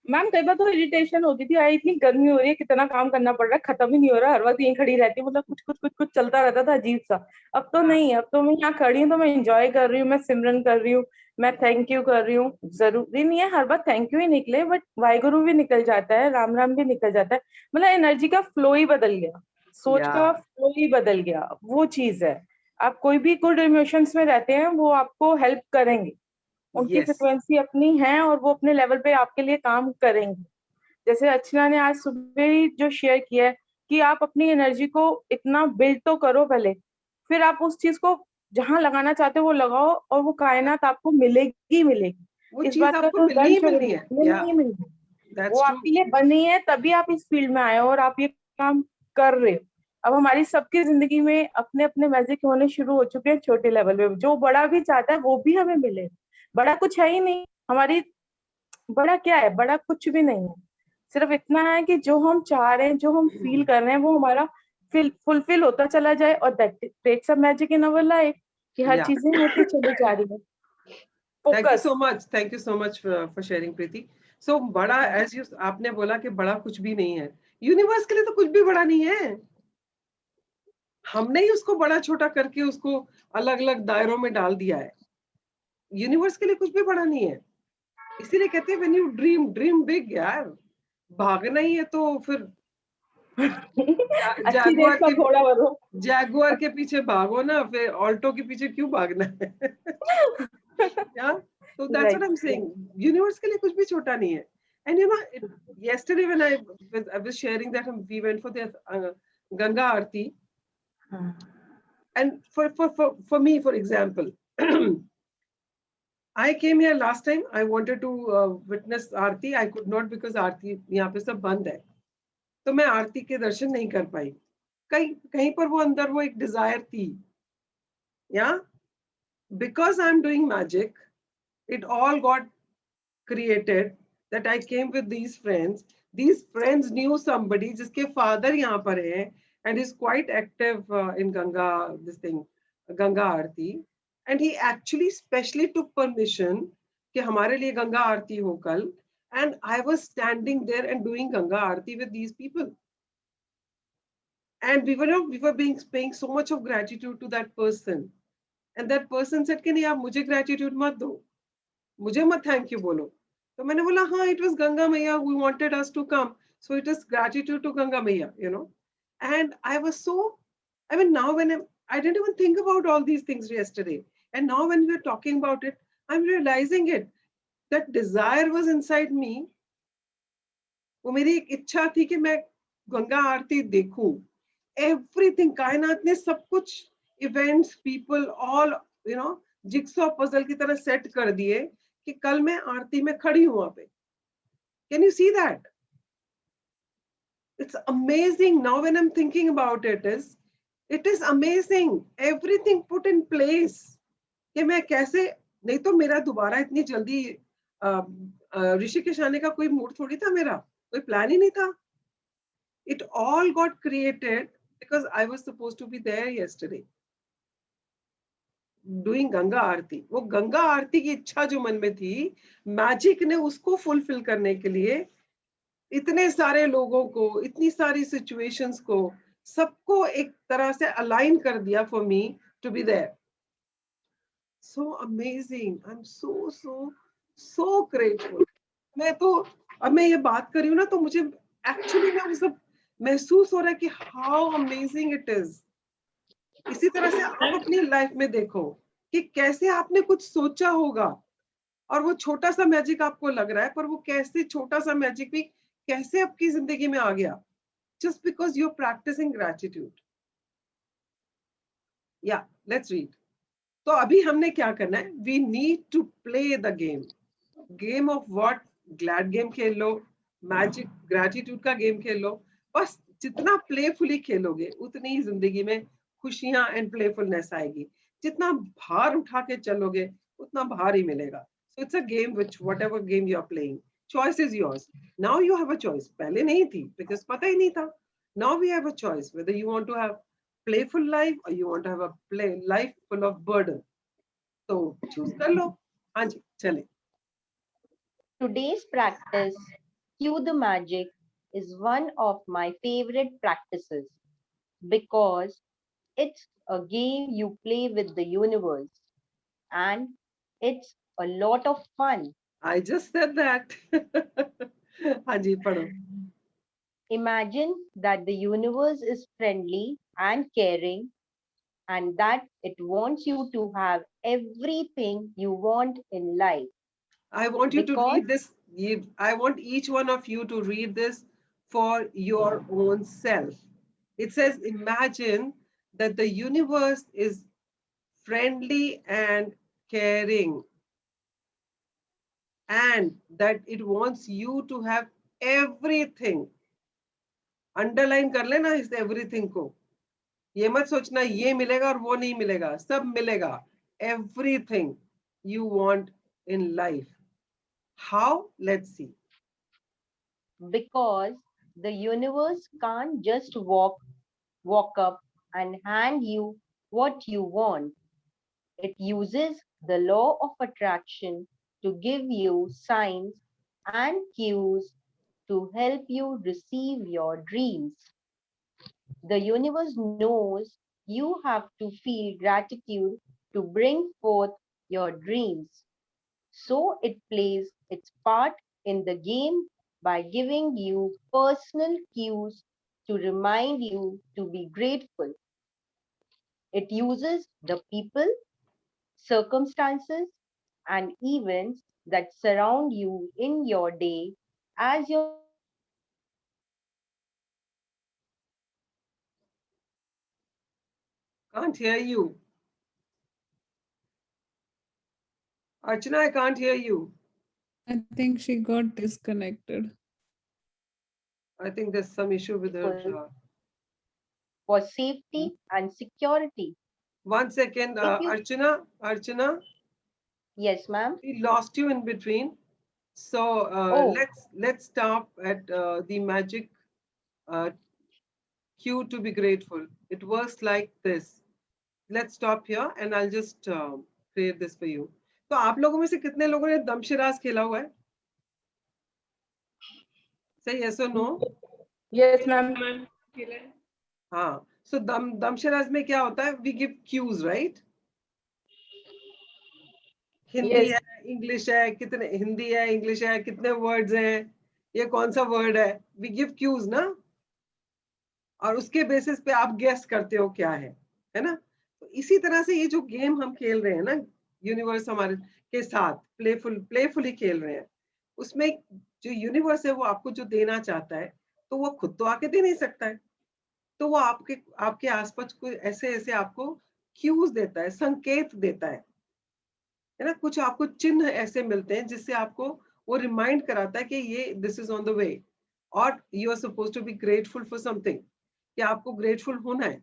मैम कई बार तो इरिटेशन होती थी, आई इतनी गर्मी हो रही है, कितना काम करना पड़ रहा है, खत्म ही नहीं हो रहा, हर वक्त यहीं खड़ी रहती हूँ, मतलब कुछ चलता रहता था अजीब सा। अब तो नहीं, अब तो मैं यहाँ खड़ी हूँ तो मैं एंजॉय कर रही हूँ, मैं सिमरन कर रही हूँ, मैं थैंक यू कर रही हूँ। जरूरी नहीं है हर बार थैंक यू ही निकले, बट वाहिगुरु भी निकल जाता है, राम राम भी निकल जाता है, मतलब एनर्जी का फ्लो ही बदल गया, सोच का फ्लो ही बदल गया, वो चीज है। आप कोई भी गुड इमोशंस में रहते हैं, वो आपको हेल्प करेंगे, उनकी फ्रिक्वेंसी अपनी है और वो अपने लेवल पे आपके लिए काम करेंगे। जैसे अर्चना ने आज सुबह ही जो शेयर किया है कि आप अपनी एनर्जी को इतना बिल्ड तो करो पहले, फिर आप उस चीज को जहां लगाना चाहते हो वो लगाओ, और वो कायनात आपको मिलेगी मिलेगी। वो इस चीज बात का आपको तो मिलनी ही मिलनी है। नहीं मिलनी, वो That's true. आपके लिए बनी है, तभी आप इस फील्ड में आए हो और आप ये काम कर रहे हो। अब हमारी सबकी जिंदगी में अपने अपने मैजिक होने शुरू हो चुके हैं छोटे लेवल में, जो बड़ा भी चाहता है वो भी हमें मिले। बड़ा कुछ है ही नहीं हमारी, बड़ा क्या है, बड़ा कुछ भी नहीं है, सिर्फ इतना है कि जो हम चाह रहे हैं, जो हम फील कर रहे हैं, वो हमारा फुलफिल होता चला जाए, और that creates a magic in our life, कि हर Yeah. चीजें होती चली जा रही है। Thank you focus. so much. Thank you so much for sharing, Preeti. So बड़ा, as you आपने बोला कि बड़ा कुछ भी नहीं है, यूनिवर्स के लिए तो कुछ भी बड़ा नहीं है, हमने ही उसको बड़ा छोटा करके उसको अलग अलग दायरों में डाल दिया है। यूनिवर्स के लिए कुछ भी बड़ा नहीं है, इसीलिए कहते हैं when you ड्रीम बिग यार, भागना ही है तो फिर अच्छी रेस का घोड़ा बनो। जैगुआर के पीछे भागो ना, फिर ऑल्टो के पीछे क्यों भागना है? Yeah, so that's what I'm saying. Universe के लिए कुछ भी छोटा नहीं है. And you know, yesterday when I was sharing that we went for the Ganga Aarti, and for me, for example, I came here last time. I wanted to witness Aarti. I could not because Aarti यहाँ पे सब बंद है, तो मैं आरती के दर्शन नहीं कर पाई। कहीं पर वो अंदर वो एक डिजायर थी, yeah, because I'm doing magic, it all got created that I came with these friends. These friends knew somebody जिसके father यहाँ पर हैं and is quite active in Ganga, this thing, Ganga Aarti. And he actually specially took permission कि हमारे लिए गंगा आरती हो कल. And I was standing there and doing Ganga Aarti with these people. And we were paying so much of gratitude to that person. And that person said कि नहीं आप मुझे gratitude मत दो, मुझे मत thank you बोलो. तो मैंने बोला हाँ, it was Ganga Maiya who wanted us to come, so it is gratitude to Ganga Maiya, you know. And I was so, I mean, now when I didn't even think about all these things yesterday, and now when we're talking about it, I'm realizing it. That desire was inside me. वो मेरी एक इच्छा थी कि मैं गंगा आरती देखूं. Everything, कायनात ने सब कुछ, events, people, all, you know, jigsaw puzzle की तरह set कर दिए कि कल मैं आरती में खड़ी हूं वहां पे. Can you see that? It's amazing now when I'm thinking about it. It is amazing. Everything put in place. कि मैं कैसे, नहीं तो मेरा दोबारा इतनी जल्दी ऋषिकेश आने का कोई मूड थोड़ी था, मेरा कोई प्लान ही नहीं था. It all got created because I was supposed to be there yesterday doing Ganga आरती. वो गंगा आरती की इच्छा जो मन में थी, मैजिक ने उसको फुलफिल करने के लिए इतने सारे लोगों को, इतनी सारी सिचुएशंस को, सबको एक तरह से अलाइन कर दिया for me to be there. So amazing. I'm so grateful. मैं तो, अब मैं ये बात कर रही हूँ ना, तो मुझे एक्चुअली में वो सब महसूस हो रहा है कि how amazing it is. इसी तरह से आप अपनी लाइफ में देखो कि कैसे आपने कुछ सोचा होगा और वो छोटा सा मैजिक आपको लग रहा है, पर वो कैसे छोटा सा मैजिक भी कैसे आपकी जिंदगी में आ गया, just because you're practicing gratitude. Yeah, let's read. तो अभी हमने क्या करना है? We need to play the game. Game of what? Glad game खेल लो, मैजिक ग्रेटिट्यूड का गेम खेल लो. बस जितना प्लेफुली खेलोगे उतनी ही जिंदगी में खुशियां एंड प्लेफुलनेस आएगी. जितना भार उठा के चलोगे उतना भार ही मिलेगा. So it's a game which whatever game you are playing, choice is yours. Now you have a choice. पहले नहीं थी because पता ही नहीं था. Now we have a choice whether you want to have playful life or you want to have a life full of burden. So choose कर लो. हाँ जी, चले. Today's practice, Cue the Magic, is one of my favorite practices because it's a game you play with the universe and it's a lot of fun. I just said that. हाँ जी, पढ़ो. Imagine that the universe is friendly and caring and that it wants you to have everything you want in life. I want you to Because read this. I want each one of you to read this for your own self. It says, imagine that the universe is friendly and caring, and that it wants you to have everything. Underline कर लेना इस everything को. ये मत सोचना ये मिलेगा और वो नहीं मिलेगा. सब मिलेगा. Everything you want in life. How? Let's see. because the universe can't just walk up and hand you what you want. It uses the law of attraction to give you signs and cues to help you receive your dreams. The universe knows you have to feel gratitude to bring forth your dreams. So it plays its part in the game by giving you personal cues to remind you to be grateful. It uses the people, circumstances, and events that surround you in your day as your Can't hear you. Archana, I can't hear you. I think she got disconnected. I think there's some issue with her. for safety and security. 1 second, Archana, Yes, ma'am. we lost you in between. So Oh. let's stop at the magic cue to be grateful. It works like this. Let's stop here and I'll just create this for you. तो आप लोगों में से कितने लोगों ने दमशिराज खेला हुआ है? Say yes or no? Yes, ma'am. हाँ. So दमशिराज में क्या होता है? We give cues, right? Hindi है, इंग्लिश है, कितने हिंदी है, इंग्लिश है, कितने वर्ड्स हैं, ये कौन सा वर्ड है? We give cues ना? और उसके बेसिस पे आप गेस करते हो क्या है ना? तो इसी तरह से ये जो गेम हम खेल रहे हैं ना, यूनिवर्स हमारे के साथ प्लेफुली खेल रहे हैं, उसमें जो यूनिवर्स है वो आपको जो देना चाहता है, तो वो खुद तो आके दे नहीं सकता है, तो वो आपके आसपास कोई ऐसे आपको क्यूज देता है, संकेत देता है ना? कुछ आपको चिन्ह ऐसे मिलते हैं जिससे आपको वो रिमाइंड कराता है कि ये this is on the way, और you are suppose to be grateful for something, कि आपको ग्रेटफुल होना है.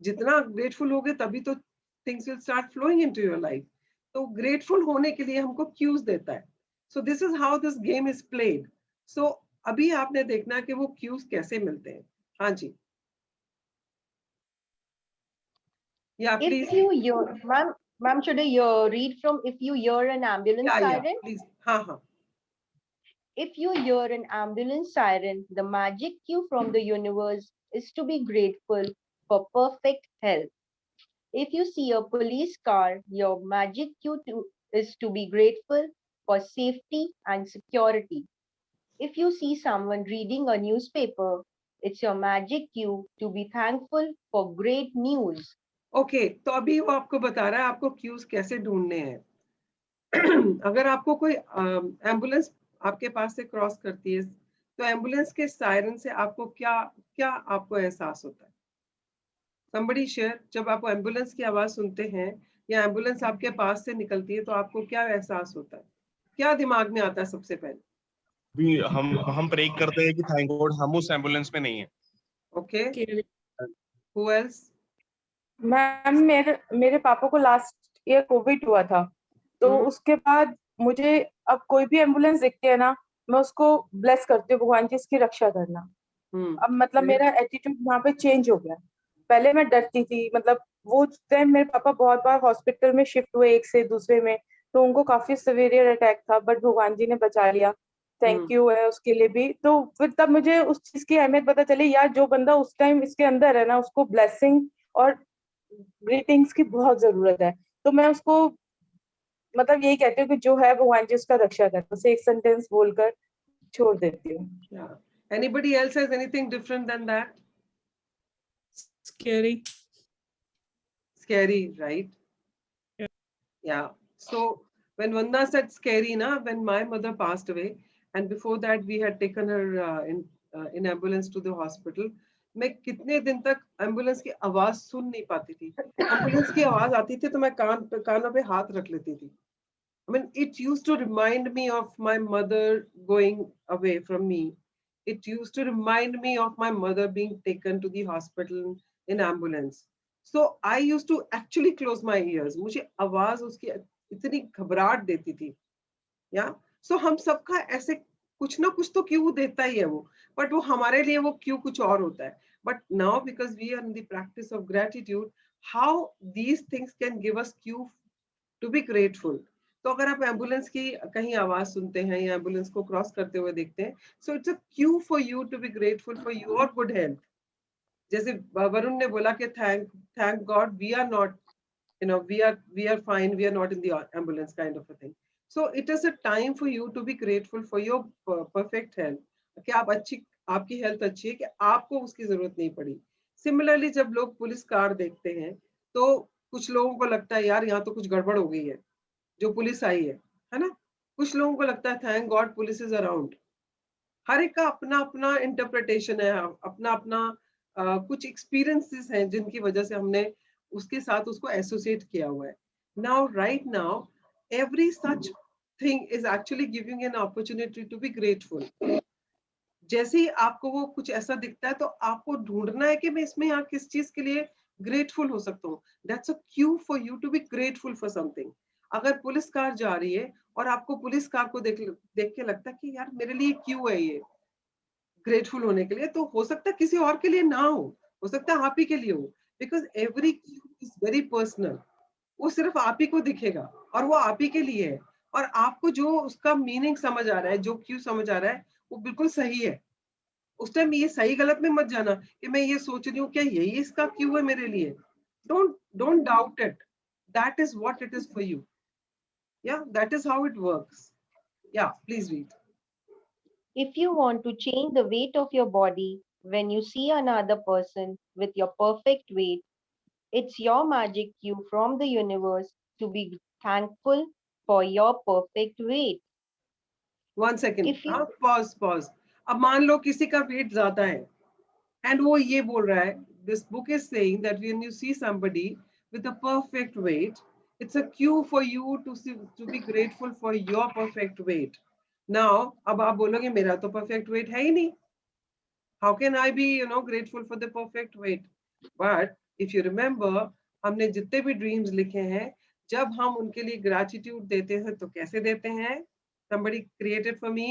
जितना ग्रेटफुल होगे तभी तो things will start flowing into your life. तो ग्रेटफुल होने के लिए हमको क्यूज देता है. So this is how this game is played. सो अभी आपने देखना कि वो क्यूज कैसे मिलते हैं. हाँ जी. Yeah, please. If you hear, ma'am, should I read from if you hear an ambulance siren? Yeah, please. हाँ. If you hear an ambulance siren, the magic cue from the universe is to be grateful for perfect health. If you see a police car, your magic cue is to be grateful for safety and security. If you see someone reading a newspaper, it's your magic cue to be thankful for great news. Okay, तो अभी वो आपको बता रहा है आपको cues कैसे ढूंढने हैं. अगर आपको कोई एम्बुलेंस आपके पास से क्रॉस करती है, तो एम्बुलेंस के सायरन से आपको क्या आपको एहसास होता है? Somebody share. जब आप एम्बुलेंस की आवाज सुनते हैं या एम्बुलेंस आपके पास से निकलती है, तो आपको क्या एहसास होता है? क्या दिमाग में आता है सबसे पहले? हम प्रे करते हैं कि थैंक गॉड हम उस एम्बुलेंस में नहीं है. ओके. Who else? मैम मेरे पापा को लास्ट ईयर कोविड हुआ था, तो उसके बाद मुझे अब कोई भी एम्बुलेंस दिखती है ना, मैं उसको ब्लेस करती हूँ, भगवान जी इसकी रक्षा करना. अब मतलब मेरा एटीट्यूड वहाँ पे चेंज हो गया. पहले मैं डरती थी, मतलब वो टाइम मेरे पापा बहुत बार हॉस्पिटल में शिफ्ट हुए एक से दूसरे में, तो उनको काफी सीवियर अटैक था, बट भगवान जी ने बचा लिया, थैंक यू है उसके लिए भी। तो फिर तब मुझे उस चीज की अहमियत पता चली, यार जो बंदा उस टाइम इसके अंदर है ना, उसको ब्लेसिंग और ग्रीटिंग्स की बहुत जरूरत है। तो मैं उसको मतलब यही कहती हूँ कि जो है भगवान जी उसका रक्षा कर, बस एक सेंटेंस बोलकर छोड़ देती हूँ। Yeah. Anybody else has anything different than that? Scary. Scary, right? Yeah. Yeah. So when Vanda said scary, na, when my mother passed away, and before that we had taken her in ambulance to the hospital, मैं कितने दिन तक ambulance की आवाज सुन नहीं पाती थी। Ambulance की आवाज आती थी तो मैं कानों पे हाथ रख लेती थी। I mean, it used to remind me of my mother going away from me. It used to remind me of my mother being taken to the hospital in ambulance. So I used to actually close my ears. मुझे आवाज उसकी इतनी घबराहट देती थी। या सो हम सबका ऐसे कुछ ना कुछ तो क्यों देता ही है वो, बट वो हमारे लिए वो क्यों कुछ और होता है। But now because we are in the practice of gratitude, how these things can give us cue to be grateful. तो अगर आप एम्बुलेंस की कहीं आवाज सुनते हैं या एम्बुलेंस को क्रॉस करते हुए देखते हैं, so it's a cue for you to be grateful for your good health. जैसे वरुण ने बोला कि thank thank God we are not, you know, we are fine, we are not in the ambulance, kind of a thing. So it is a time for you to be grateful for your perfect health, कि आप अच्छी, आपकी health अच्छी है, कि आपको उसकी जरूरत नहीं पड़ी। सिमिलरली जब लोग पुलिस कार देखते हैं तो कुछ लोगों को लगता है यार यहाँ तो कुछ गड़बड़ हो गई है, जो पुलिस आई है ना। कुछ लोगों को लगता है thank God police is around. हर एक का अपना अपना इंटरप्रिटेशन है, अपना अपना कुछ एक्सपीरियंसेस हैं जिनकी वजह से हमने उसके साथ उसको एसोसिएट किया हुआ है। Now right now every such thing is actually giving an opportunity to be grateful. जैसे ही आपको वो कुछ ऐसा दिखता है तो आपको ढूंढना है कि मैं इसमें यहाँ किस चीज के लिए ग्रेटफुल हो सकता हूँ। That's a cue for you to be grateful for something. अगर पुलिस कार जा रही है और आपको पुलिस कार को देख देख के लगता है कि यार मेरे लिए क्यू है ये ग्रेटफुल होने के लिए, तो हो सकता है किसी और के लिए ना हो सकता है आप ही के लिए हो। Because every Q is very personal. वो सिर्फ आप ही को दिखेगा और वो आप ही के लिए है। और आपको जो उसका मीनिंग समझ आ रहा है, जो क्यू समझ आ रहा है, वो बिल्कुल सही है। उस टाइम ये सही गलत में मत जाना कि मैं ये सोच रही हूँ क्या यही इसका क्यू है मेरे लिए। Don't doubt it, that is what it is for you. Yeah that is how it works. Yeah please read. If you want to change the weight of your body when you see another person with your perfect weight, it's your magic cue from the universe to be thankful for your perfect weight. 1 second, If you हाँ pause pause. अब मान लो किसी का wait ज्यादा है and वो ये बोल रहा है, this book is saying that when you see somebody with a perfect weight, it's a cue for you to be grateful for your perfect weight. Now अब आप बोलोगे मेरा तो परफेक्ट वेट है ही नहीं, how can I be, you know, grateful for the perfect weight? But if you remember, हमने जितने भी ड्रीम्स लिखे हैं, जब हम उनके लिए ग्रेटिट्यूड देते हैं तो कैसे देते हैं? Somebody created for me,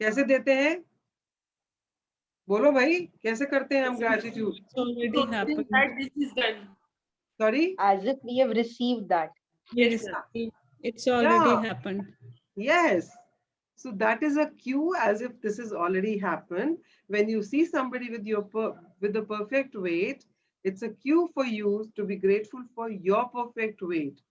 कैसे देते हैं? बोलो भाई, कैसे करते हैं हम gratitude? It's already happened. That this is done. Sorry? as if we have received that. Yes, Yes, ma'am. it's already Yeah. happened. Yes. So that is a cue as if this has already happened. When you see somebody with with the perfect weight, it's a cue for you to be grateful for your perfect weight,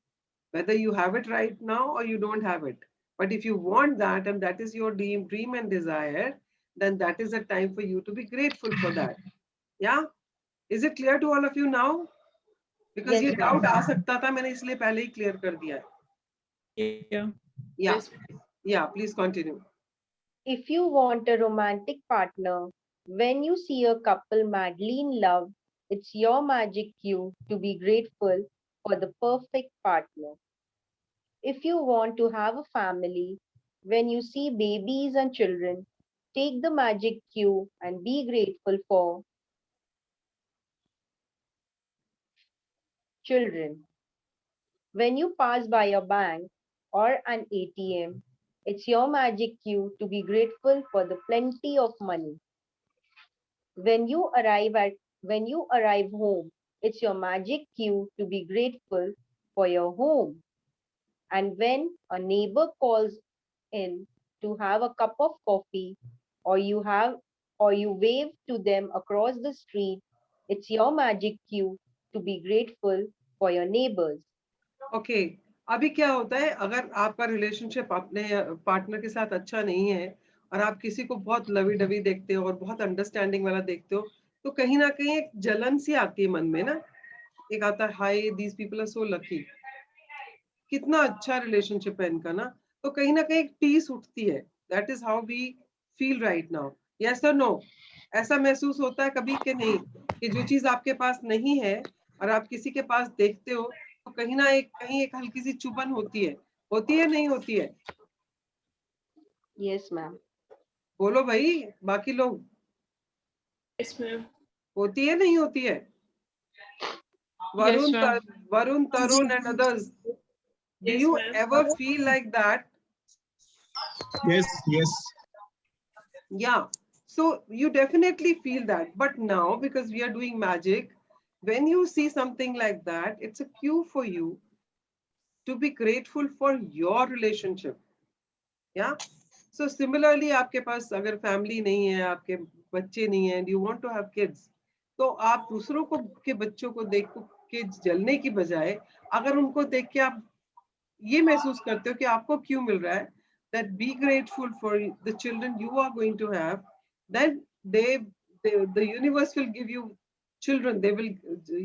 whether you have it right now or you don't have it. But if you want that and that is your dream and desire, then that is a time for you to be grateful for that. Yeah? Is it clear to all of you now? Because Yes, ये ma'am. doubt आ सकता था, मैंने इसलिए पहले ही clear कर दिया है. Yeah. Yeah. Yes. Yeah, please continue. If you want a romantic partner, when you see a couple madly in love, it's your magic cue to be grateful for the perfect partner. If you want to have a family, when you see babies and children, take the magic cue and be grateful for children. When you pass by a bank or an ATM, it's your magic cue to be grateful for the plenty of money. When you arrive home, it's your magic cue to be grateful for your home. And when a neighbor calls in to have a cup of coffee, or you wave to them across the street, it's your magic cue to be grateful for your neighbors. Okay अभी क्या होता है अगर आपका relationship अपने partner के साथ अच्छा नहीं है और आप किसी को बहुत लवी डवी देखते हो और बहुत अंडरस्टैंडिंग वाला देखते हो तो कहीं ना कहीं एक जलन सी आती है मन में ना एक आता है hi these people are so lucky कितना अच्छा रिलेशनशिप है इनका ना तो कहीं ना कहीं एक टीस उठती है that is how we feel right now yes और नो ऐसा महसूस होता है कभी कि नहीं कि जो चीज आपके पास नहीं है और आप किसी के पास देखते हो तो कहीं एक हल्की सी चुभन होती है नहीं होती है यस मैम बोलो भाई बाकी लोग यस मैम होती है नहीं होती है Varun Tarun and others do you ever feel like that? Yes. Yeah, so you definitely feel that, but now because we are doing magic, when you see something like that, it's a cue for you to be grateful for your relationship. Yeah, so similarly आपके पास अगर family नहीं है आपके बच्चे नहीं है and you want to have kids तो आप दूसरों को के बच्चों को देख के जलने की बजाय अगर उनको देख के आप ये महसूस करते हो कि आपको क्यों मिल रहा है that be grateful for the children you are going to have then the universe will give you children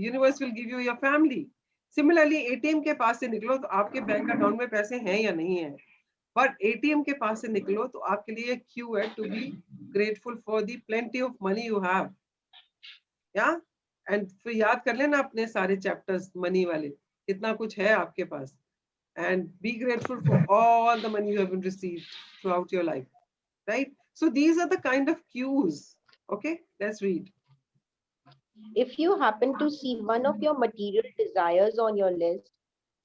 universe will give you your family similarly ATM के पास से निकलो तो आपके बैंक अकाउंट में पैसे हैं या नहीं है but ATM के पास से निकलो तो आपके लिए क्यू है to be grateful for the plenty of money you have yeah and फिर याद कर लेना अपने सारे चैप्टर्स मनी वाले कितना कुछ है आपके पास and be grateful for all the money you have received throughout your life, right? So these are the kind of cues. Okay, let's read. If you happen to see one of your material desires on your list,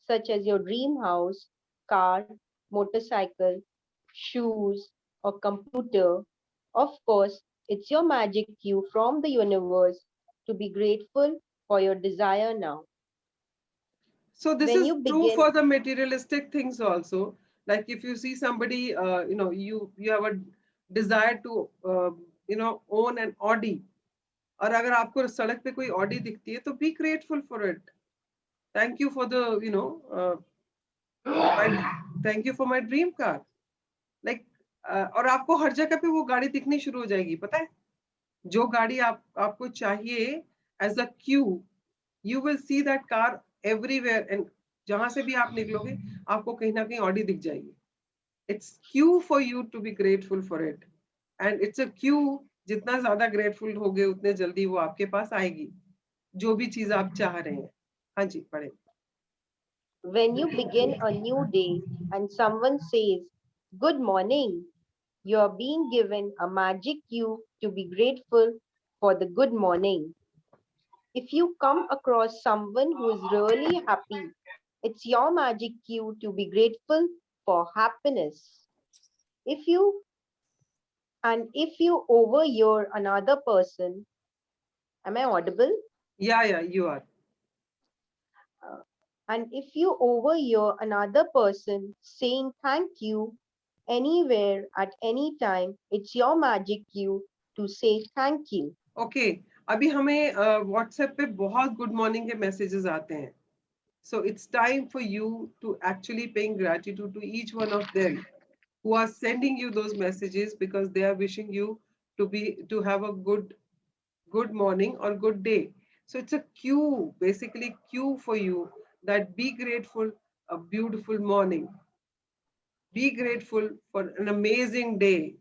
such as your dream house, car, motorcycle, shoes, or computer, of course, it's your magic cue from the universe to be grateful for your desire now. So this When is you true begin- for the materialistic things also. Like if you see somebody, you have a desire to, own an Audi. और अगर आपको सड़क पे कोई Audi दिखती है तो be grateful for it. Thank you for the, thank you for my dream car. Like और आपको हर जगह पे वो गाड़ी दिखनी शुरू हो जाएगी पता है जो गाड़ी आपको चाहिए as a cue you will see that car everywhere and जहां से भी आप निकलोगे आपको कहीं ना कहीं ऑडी दिख जाएगी it's cue for you to be grateful for it and it's a cue जितना ज्यादा grateful होगे उतने जल्दी वो आपके पास आएगी जो भी चीज आप चाह रहे हैं हाँ जी पढ़े When you begin a new day and someone says, "Good morning," you are being given a magic cue to be grateful for the good morning. If you come across someone who is really happy, it's your magic cue to be grateful for happiness. If you overhear another person, am I audible? yeah you are And if you overhear another person saying thank you anywhere at any time, it's your magic cue to say thank you. okay अभी हमें WhatsApp पे बहुत good morning के messages आते हैं so it's time for you to actually paying gratitude to each one of them who are sending you those messages because they are wishing you to have a good morning or good day so it's a cue basically cue for you that be grateful a beautiful morning be grateful for an amazing day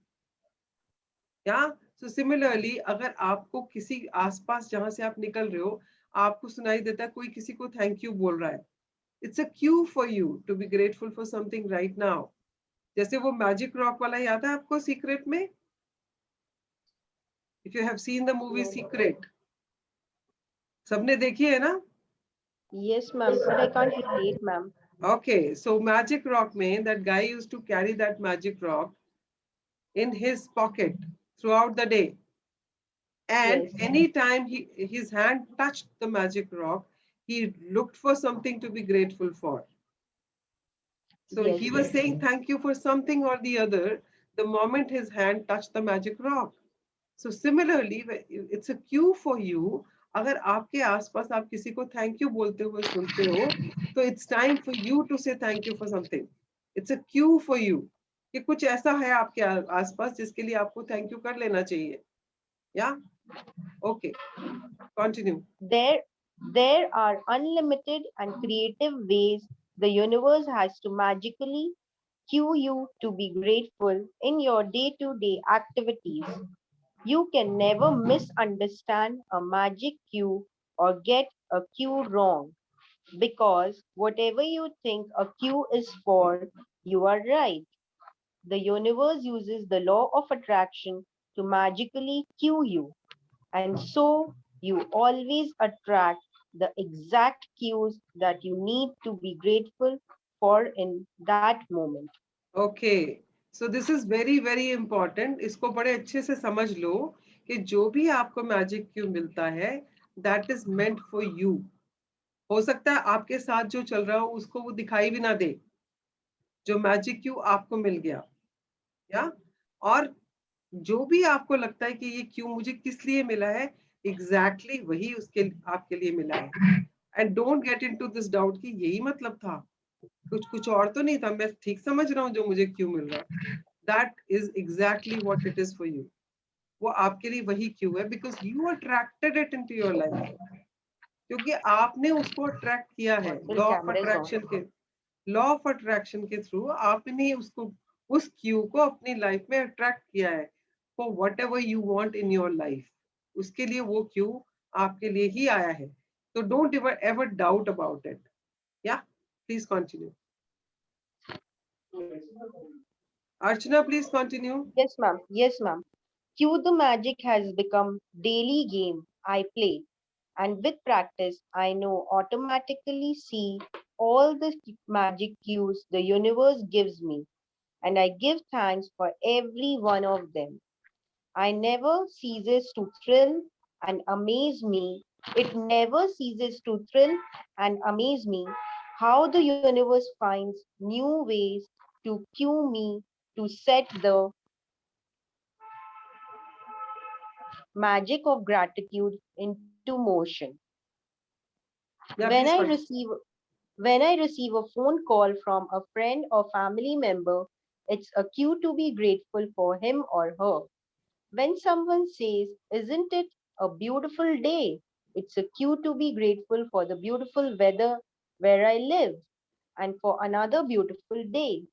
yeah so similarly अगर आपको किसी आसपास जहां से आप निकल रहे हो आपको सुनाई देता है कोई किसी को थैंक यू बोल रहा है it's a cue for you to be grateful for something right now जैसे वो मैजिक रॉक वाला याद है आपको सीक्रेट में if you have seen the movie Secret सबने देखी है ना Yes, ma'am, but I can't relate, ma'am. okay so Magic Rock में that guy used to carry that magic rock in his pocket throughout the day And Yes. anytime his hand touched the magic rock, he looked for something to be grateful for. So Yes. he was Yes. saying thank you for something or the other the moment his hand touched the magic rock. So similarly, it's a cue for you. अगर आपके आसपास आप किसी को thank you बोलते हुए सुनते हो, तो it's time for you to say thank you for something. It's a cue for you कि कुछ ऐसा है आपके आसपास जिसके लिए आपको thank you कर लेना चाहिए. Yeah? Okay. Continue. There are unlimited and creative ways the universe has to magically cue you to be grateful in your day-to-day activities. You can never misunderstand a magic cue or get a cue wrong, because whatever you think a cue is for, you are right. The universe uses the law of attraction to magically cue you, and so you always attract the exact cues that you need to be grateful for in that moment. Okay. So this is very very important. इसको बड़े अच्छे से समझ लो कि जो भी आपको magic Q मिलता है, that is meant for you. हो सकता है आपके साथ जो चल रहा हो उसको वो दिखाई भी ना दे, जो मैजिक क्यू आपको मिल गया. या और जो भी आपको लगता है कि ये क्यू मुझे किस लिए मिला है, एग्जैक्टली वही उसके आपके लिए मिला है. And don't get into this doubt कि यही मतलब था, कुछ और तो नहीं था, मैं ठीक समझ रहा हूँ जो मुझे क्यू मिल रहा है. That is exactly what it is for you. वो आपके लिए वही क्यू है because you attracted it into your life, क्योंकि आपने उसको अट्रैक्ट किया है. Still law of camera is on. Attraction के थ्रू आपने उसको उस क्यू को अपनी लाइफ में अट्रैक्ट किया है for what ever you want in your life. उसके लिए वो क्यू आपके लिए ही आया है. तो don't ever doubt about it. Yeah please continue. Archana, please continue. Yes, ma'am. Yes, ma'am. Cue the magic has become daily game I play, and with practice I know automatically see all the magic cues the universe gives me, and I give thanks for every one of them. I never ceases to thrill and amaze me. It never ceases to thrill and amaze me how the universe finds new ways to cue me to set the magic of gratitude into motion. Yeah, When please I continue. receive when I receive a phone call from a friend or family member, it's a cue to be grateful for him or her. When someone says, "Isn't it a beautiful day?" it's a cue to be grateful for the beautiful weather where I live and for another beautiful day.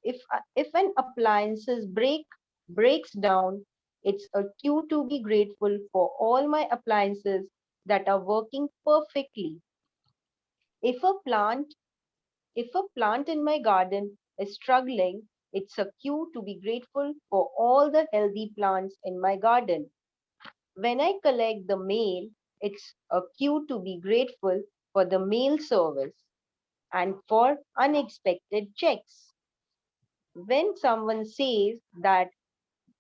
If an appliances breaks down, it's a cue to be grateful for all my appliances that are working perfectly. If a plant if a plant in my garden is struggling, it's a cue to be grateful for all the healthy plants in my garden. When I collect the mail, it's a cue to be grateful for the mail service and for unexpected checks. When someone says that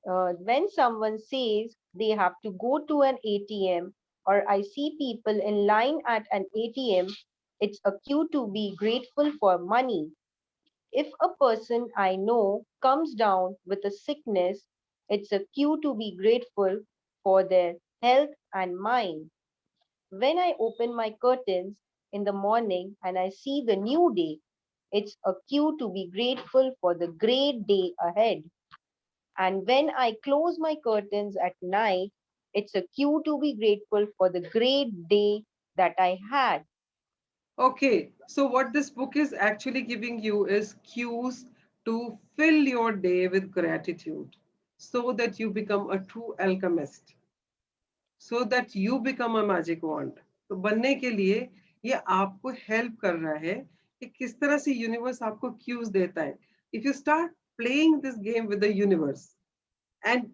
when someone says they have to go to an ATM, or I see people in line at an ATM, it's a cue to be grateful for money. If a person I know comes down with a sickness, it's a cue to be grateful for their health and mind. When I open my curtains in the morning and I see the new day, it's a cue to be grateful for the great day ahead. And when I close my curtains at night, it's a cue to be grateful for the great day that I had. Okay, so what this book is actually giving you is cues to fill your day with gratitude so that you become a true alchemist, so that you become a magic wand. तो बनने के लिए ये आपको help कर रहा है कि किस तरह से यूनिवर्स आपको क्यूज देता है. If you start playing this game with the universe and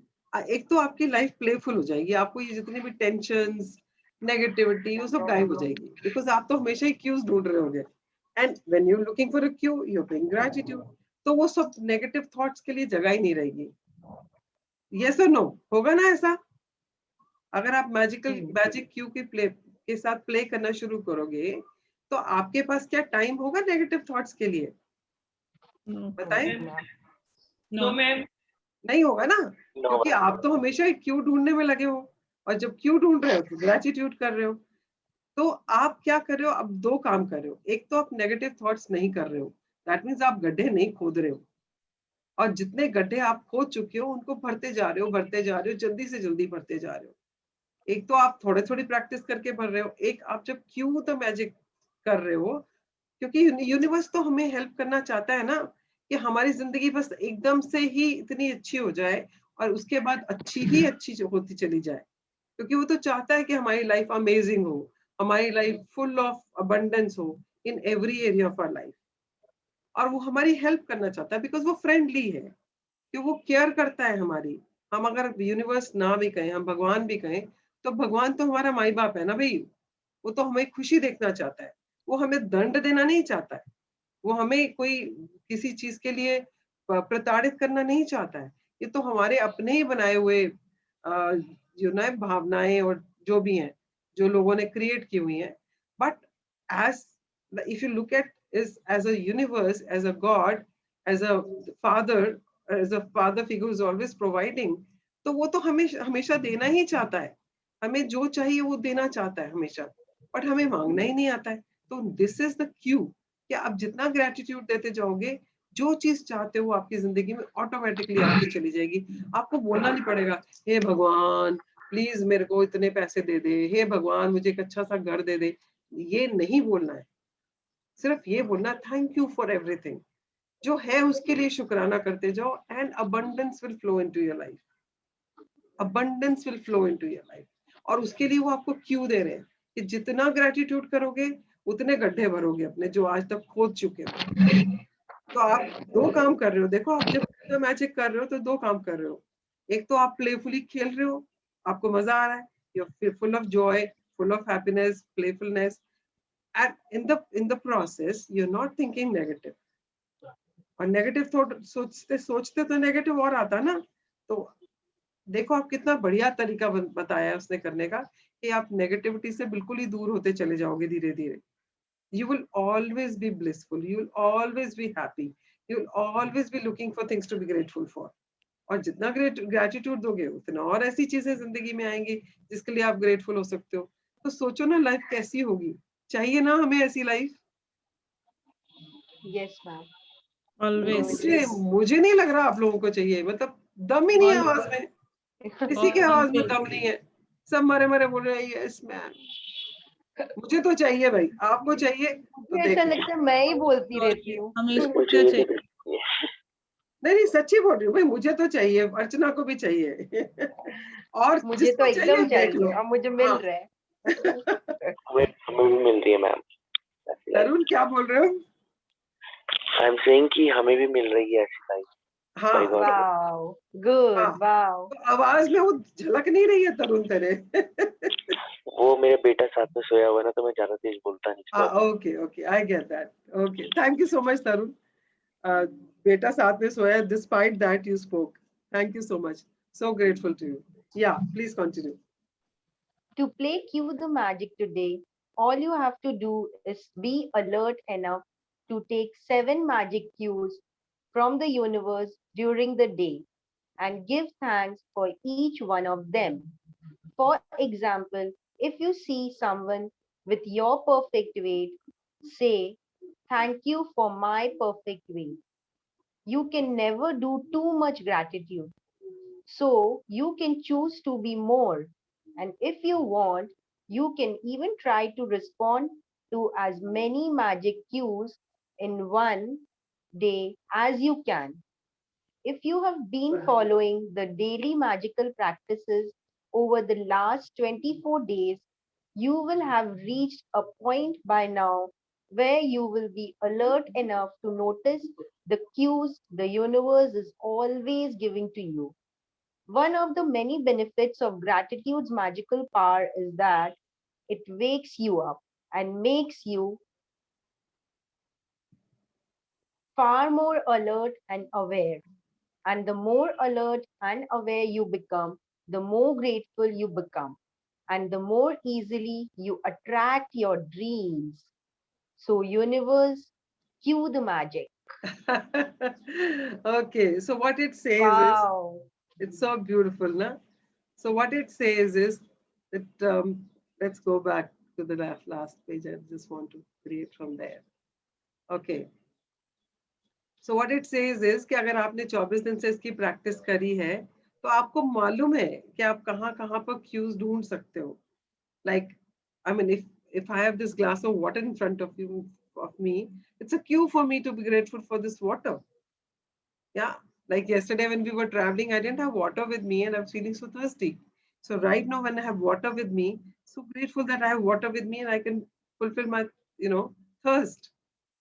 एक तो आपकी लाइफ प्लेफुल हो जाएगी, आपको ये जितनी भी टेंशंस नेगेटिविटी वो सब गायब हो जाएगी बिकॉज आप तो हमेशा ही क्यूज ढूंढ रहे होगे. And when you looking for a cue you are being gratitude, तो वो सब नेगेटिव थॉट्स के लिए जगह ही नहीं रहेगी. यस और नो, होगा ना ऐसा? अगर आप मैजिक क्यू के साथ प्ले करना शुरू करोगे तो आपके पास क्या टाइम होगा नेगेटिव थॉट्स के लिए? बताएं। No ma'am. नहीं होगा ना, क्योंकि आप तो हमेशा एक क्यू ढूंढने में लगे हो, और जब क्यू ढूंढ रहे हो तो ग्रेटिट्यूड कर रहे हो। तो आप क्या कर रहे हो? अब दो काम कर रहे हो। एक तो आप नेगेटिव थॉट्स नहीं कर रहे हो, दैट मीन्स आप गड्ढे नहीं खोद रहे हो, और जितने गड्ढे आप खोद चुके हो उनको भरते जा रहे हो, भरते जा रहे हो, जल्दी से जल्दी भरते जा रहे हो। एक तो आप थोड़ी थोड़ी प्रैक्टिस करके भर रहे हो, एक आप जब क्यू द मैजिक कर रहे हो, क्योंकि यूनिवर्स तो हमें हेल्प करना चाहता है ना, कि हमारी जिंदगी बस एकदम से ही इतनी अच्छी हो जाए और उसके बाद अच्छी ही अच्छी जो होती चली जाए, क्योंकि वो तो चाहता है कि हमारी लाइफ अमेजिंग हो, हमारी लाइफ फुल ऑफ अबंडेंस हो in every area of our life. और वो हमारी हेल्प करना चाहता है बिकॉज वो फ्रेंडली है, कि वो केयर करता है हमारी। हम अगर यूनिवर्स ना भी कहें, हम भगवान भी कहें, तो भगवान तो हमारा माई बाप है ना भाई। वो तो हमें खुशी देखना चाहता है, वो हमें दंड देना नहीं चाहता है, वो हमें कोई किसी चीज के लिए प्रताड़ित करना नहीं चाहता है। ये तो हमारे अपने ही बनाए हुए जो ना भावनाएं और जो भी हैं, जो लोगों ने क्रिएट की हुई हैं। But as if you look at is as a universe, as a god, as a father, as a father figure is always providing, तो वो तो हमें हमेशा देना ही चाहता है। हमें जो चाहिए वो देना चाहता है हमेशा, बट हमें मांगना ही नहीं आता है। तो दिस इज द क्यू, कि आप जितना ग्रेटिट्यूड देते जाओगे, जो चीज चाहते हो आपकी जिंदगी में ऑटोमेटिकली आती चली जाएगी। आपको बोलना नहीं पड़ेगा, हे भगवान प्लीज मेरे को इतने पैसे दे दे, हे भगवान मुझे एक अच्छा सा घर दे दे। ये नहीं बोलना है, सिर्फ ये बोलना थैंक यू फॉर एवरीथिंग। जो है उसके लिए शुक्राना करते जाओ, and abundance will flow into your life. Abundance will flow into your life. और उसके लिए वो आपको क्यों दे रहे हैं, कि जितना ग्रेटिट्यूड करोगे उतने गड्ढे भरोगे अपने जो आज तक खोद चुके हो। तो आप दो काम कर रहे हो। देखो, आप जब मैजिक कर रहे हो तो दो काम कर रहे हो। एक तो आप प्लेफुली खेल रहे हो, आपको मजा आ रहा है, you are full of joy, full of happiness, playfulness, and in the process you are not thinking negative. और नेगेटिव थॉट सोचते सोचते तो नेगेटिव और आता ना। तो देखो आप कितना बढ़िया तरीका बताया है उसने करने का, कि आप नेगेटिविटी से बिल्कुल ही दूर होते चले जाओगे धीरे धीरे। You will always be blissful, you will always be happy, you will always be looking for things to be grateful for. और जितना ग्रेटिट्यूड दोगे उतना और ऐसी चीजें जिंदगी में आएंगी जिसके लिए आप ग्रेटफुल हो सकते हो। तो सोचो ना, लाइफ कैसी होगी। चाहिए ना हमें ऐसी लाइफ? Yes, ma'am. ऑलवेज। मुझे नहीं लग रहा आप लोगों को चाहिए, मतलब दम ही नहीं है आवाज में, किसी की आवाज में दम नहीं है, सब मरे मरे बोल रहे हैं यस मैम। मुझे तो चाहिए भाई, आपको चाहिए तो ऐसा देखो। लगता है मैं ही बोलती रहती हूँ। हमेशा चाहिए। नहीं नहीं, सच्ची बोल रही हूँ भाई, मुझे तो चाहिए, अर्चना को भी चाहिए और मुझे तो जिसको चाहिए एकदम देख लो। चाहिए और मुझे मिल हाँ रहा है। हमें भी मिल रही है मैम। तरुण क्या बोल रहे हो? आई एम सेइंग कि हमें भी मिल रही है ऐसी लाइफ। हाँ वाओ, हाँ, गुड, वाओ। तो आवाज में वो झलक नहीं रही है तरुण तेरे वो मेरा बेटा साथ में सोया हुआ है ना, तो मैं ज्यादा तेज बोलता नहीं। हाँ, okay okay, I get that. Okay, thank you so much Tarun. बेटा साथ में सोया, despite that you spoke. Thank you so much, so grateful to you. Yeah, please continue. To play Cue the Magic today, all you have to do is be alert enough to take 7 magic cues from the universe during the day and give thanks for each one of them. For example, if you see someone with your perfect weight, say, "Thank you for my perfect weight." You can never do too much gratitude. So you can choose to be more. And if you want, you can even try to respond to as many magic cues in one day as you can. If you have been following the daily magical practices over the last 24 days, you will have reached a point by now where you will be alert enough to notice the cues the universe is always giving to you. One of the many benefits of gratitude's magical power is that it wakes you up and makes you far more alert and aware. And the more alert and aware you become, the more grateful you become, and the more easily you attract your dreams. So, universe, cue the magic. Okay, so what it says is, Wow. it's so beautiful, na? So what it says is that, let's go back to the last page. I just want to create from there. Okay. So what it says is कि अगर आपने 24 दिन से इसकी practice करी है, तो आपको मालूम है कि आप कहाँ पर cues ढूंढ सकते हो. Like, I mean, if I have this glass of water in front of me, it's a cue for me to be grateful for this water. Yeah, like yesterday when we were traveling, I didn't have water with me and I'm feeling so thirsty. So right now when I have water with me, so grateful that I have water with me and I can fulfill my, thirst.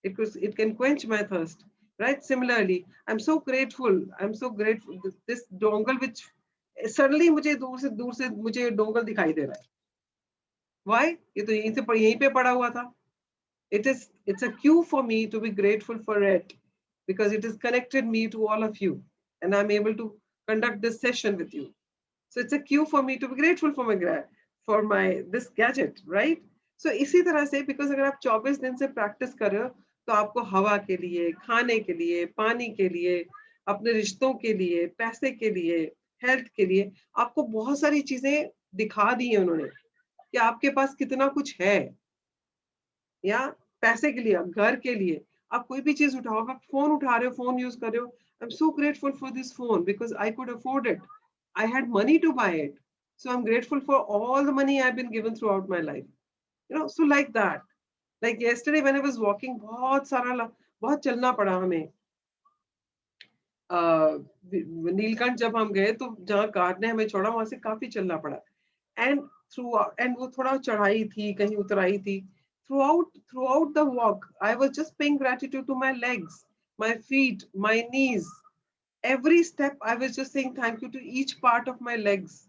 It can quench my thirst, right? Similarly, I'm so grateful. This dongle which suddenly मुझे दूर से मुझे dongle दिखाई दे रहा है. Why? ये तो यहीं पे पड़ा हुआ था. It's a cue for me to be grateful for it, because it has connected me to all of you and I'm able to conduct this session with you. So it's a cue for me to be grateful for this gadget, right? So इसी तरह से, because अगर आप 24 दिन से practice कर रहे हो, तो आपको हवा के लिए, खाने के लिए, पानी के लिए, अपने रिश्तों के लिए, पैसे के लिए, हेल्थ के लिए, आपको बहुत सारी चीजें दिखा दी हैं उन्होंने कि आपके पास कितना कुछ है. या पैसे के लिए, घर के लिए, आप कोई भी चीज उठाओ, आप फोन उठा रहे हो, फोन यूज कर रहे हो. I am so grateful for this phone because I could afford it. I had money to buy it. So I'm grateful for all the money I've been given throughout my life. So like that. Like yesterday when I was walking, बहुत चलना पड़ा हमें. नीलकंठ जब हम गए तो जहाँ car ने हमें छोड़ा वहां से काफी चलना पड़ा. And वो थोड़ा चढ़ाई थी, कहीं उतराई थी. Throughout the walk, I was just paying gratitude to my legs, my feet, my knees. Every step, I was just saying thank you to each part of my legs,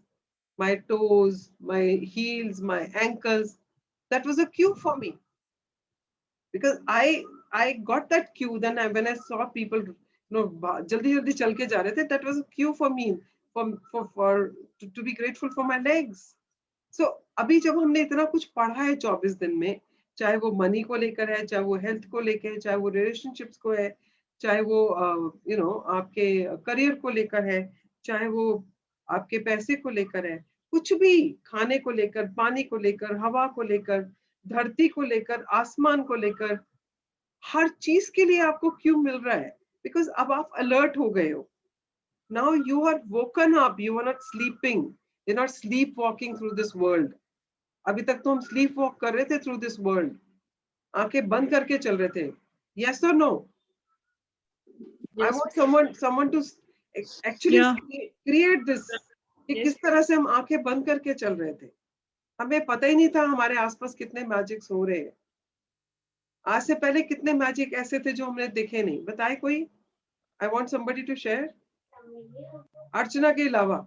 my toes, my heels, my ankles. That was a cue for me. Because I got that cue then when I saw people, jaldi chal ke ja rahe the, that was a cue for me to be grateful for my legs. So अभी जब हमने इतना कुछ पढ़ा है 24 दिन में, चाहे वो मनी को लेकर है, चाहे वो हेल्थ को लेकर है, चाहे वो रिलेशनशिप्स को है, चाहे वो आपके करियर को लेकर है, चाहे वो आपके पैसे को लेकर है, कुछ भी, खाने को लेकर, पानी को लेकर, हवा को लेकर, धरती को लेकर, आसमान को लेकर, हर चीज के लिए आपको क्यों मिल रहा है. बिकॉज अब आप अलर्ट हो गए हो. Now you are woken up, you are not sleeping, you're not sleepwalking through this world. अभी तक तो हम स्लीप वॉक कर रहे थे थ्रू दिस वर्ल्ड, आंखें बंद करके चल रहे थे. यस और no? I want someone to actually create this कि किस तरह से हम आंखें बंद करके चल रहे थे. हमें पता ही नहीं था हमारे आसपास कितने मैजिक्स हो रहे हैं. आज से पहले कितने मैजिक ऐसे थे जो हमने देखे नहीं. बताए कोई? I want somebody to share. Archana के अलावा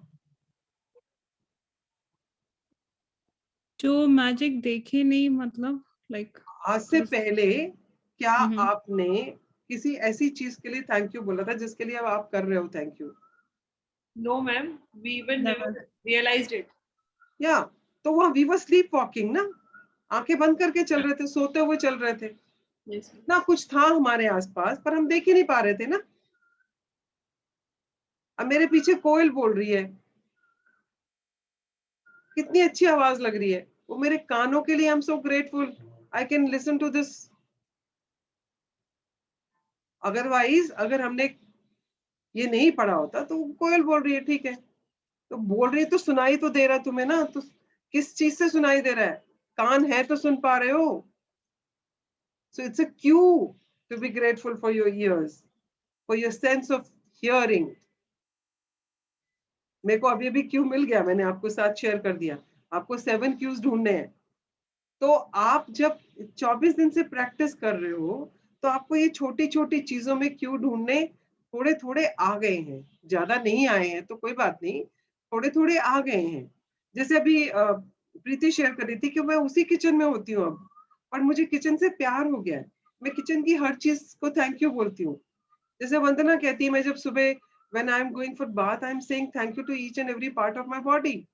जो मैजिक देखे नहीं, मतलब लाइक आज से पहले क्या आपने किसी ऐसी चीज के लिए थैंक यू बोला था जिसके लिए अब आप कर रहे हो thank you? No ma'am, we even never realized it. या तो वहाँ वी वर स्लीप वॉकिंग ना, आंखें बंद करके चल रहे थे, सोते हुए चल रहे थे. yes. ना कुछ था हमारे आसपास पर हम देख ही नहीं पा रहे थे ना. अब मेरे पीछे कोयल बोल रही है, कितनी अच्छी आवाज लग रही है, वो मेरे कानों के लिए. I am so grateful I can listen to this. Otherwise अगर हमने ये नहीं पढ़ा होता तो कोयल बोल रही है, ठीक है, तो बोल रही है तो सुनाई तो दे रहा तुम्हें ना. तो किस चीज से सुनाई दे रहा है? कान है तो सुन पा रहे हो. So it's a cue to be grateful for your ears, for your sense of hearing. मेरे को अभी भी क्यू मिल गया, मैंने आपको साथ शेयर कर दिया. आपको 7 क्यूज ढूंढने हैं. तो आप जब 24 दिन से प्रैक्टिस कर रहे हो तो आपको ये छोटी छोटी चीजों में क्यू ढूंढने थोड़े थोड़े आ गए हैं. ज्यादा नहीं आए हैं तो कोई बात नहीं, थोड़े थोड़े आ गए हैं. जैसे अभी प्रीति शेयर कर रही थी कि मैं उसी किचन में होती हूँ अब, और मुझे किचन से प्यार हो गया है. मैं किचन की हर चीज को थैंक यू बोलती हूँ. जैसे वंदना कहती है, मैं जब सुबह when I'm going for bath, I'm saying thank you to each and every part of my body.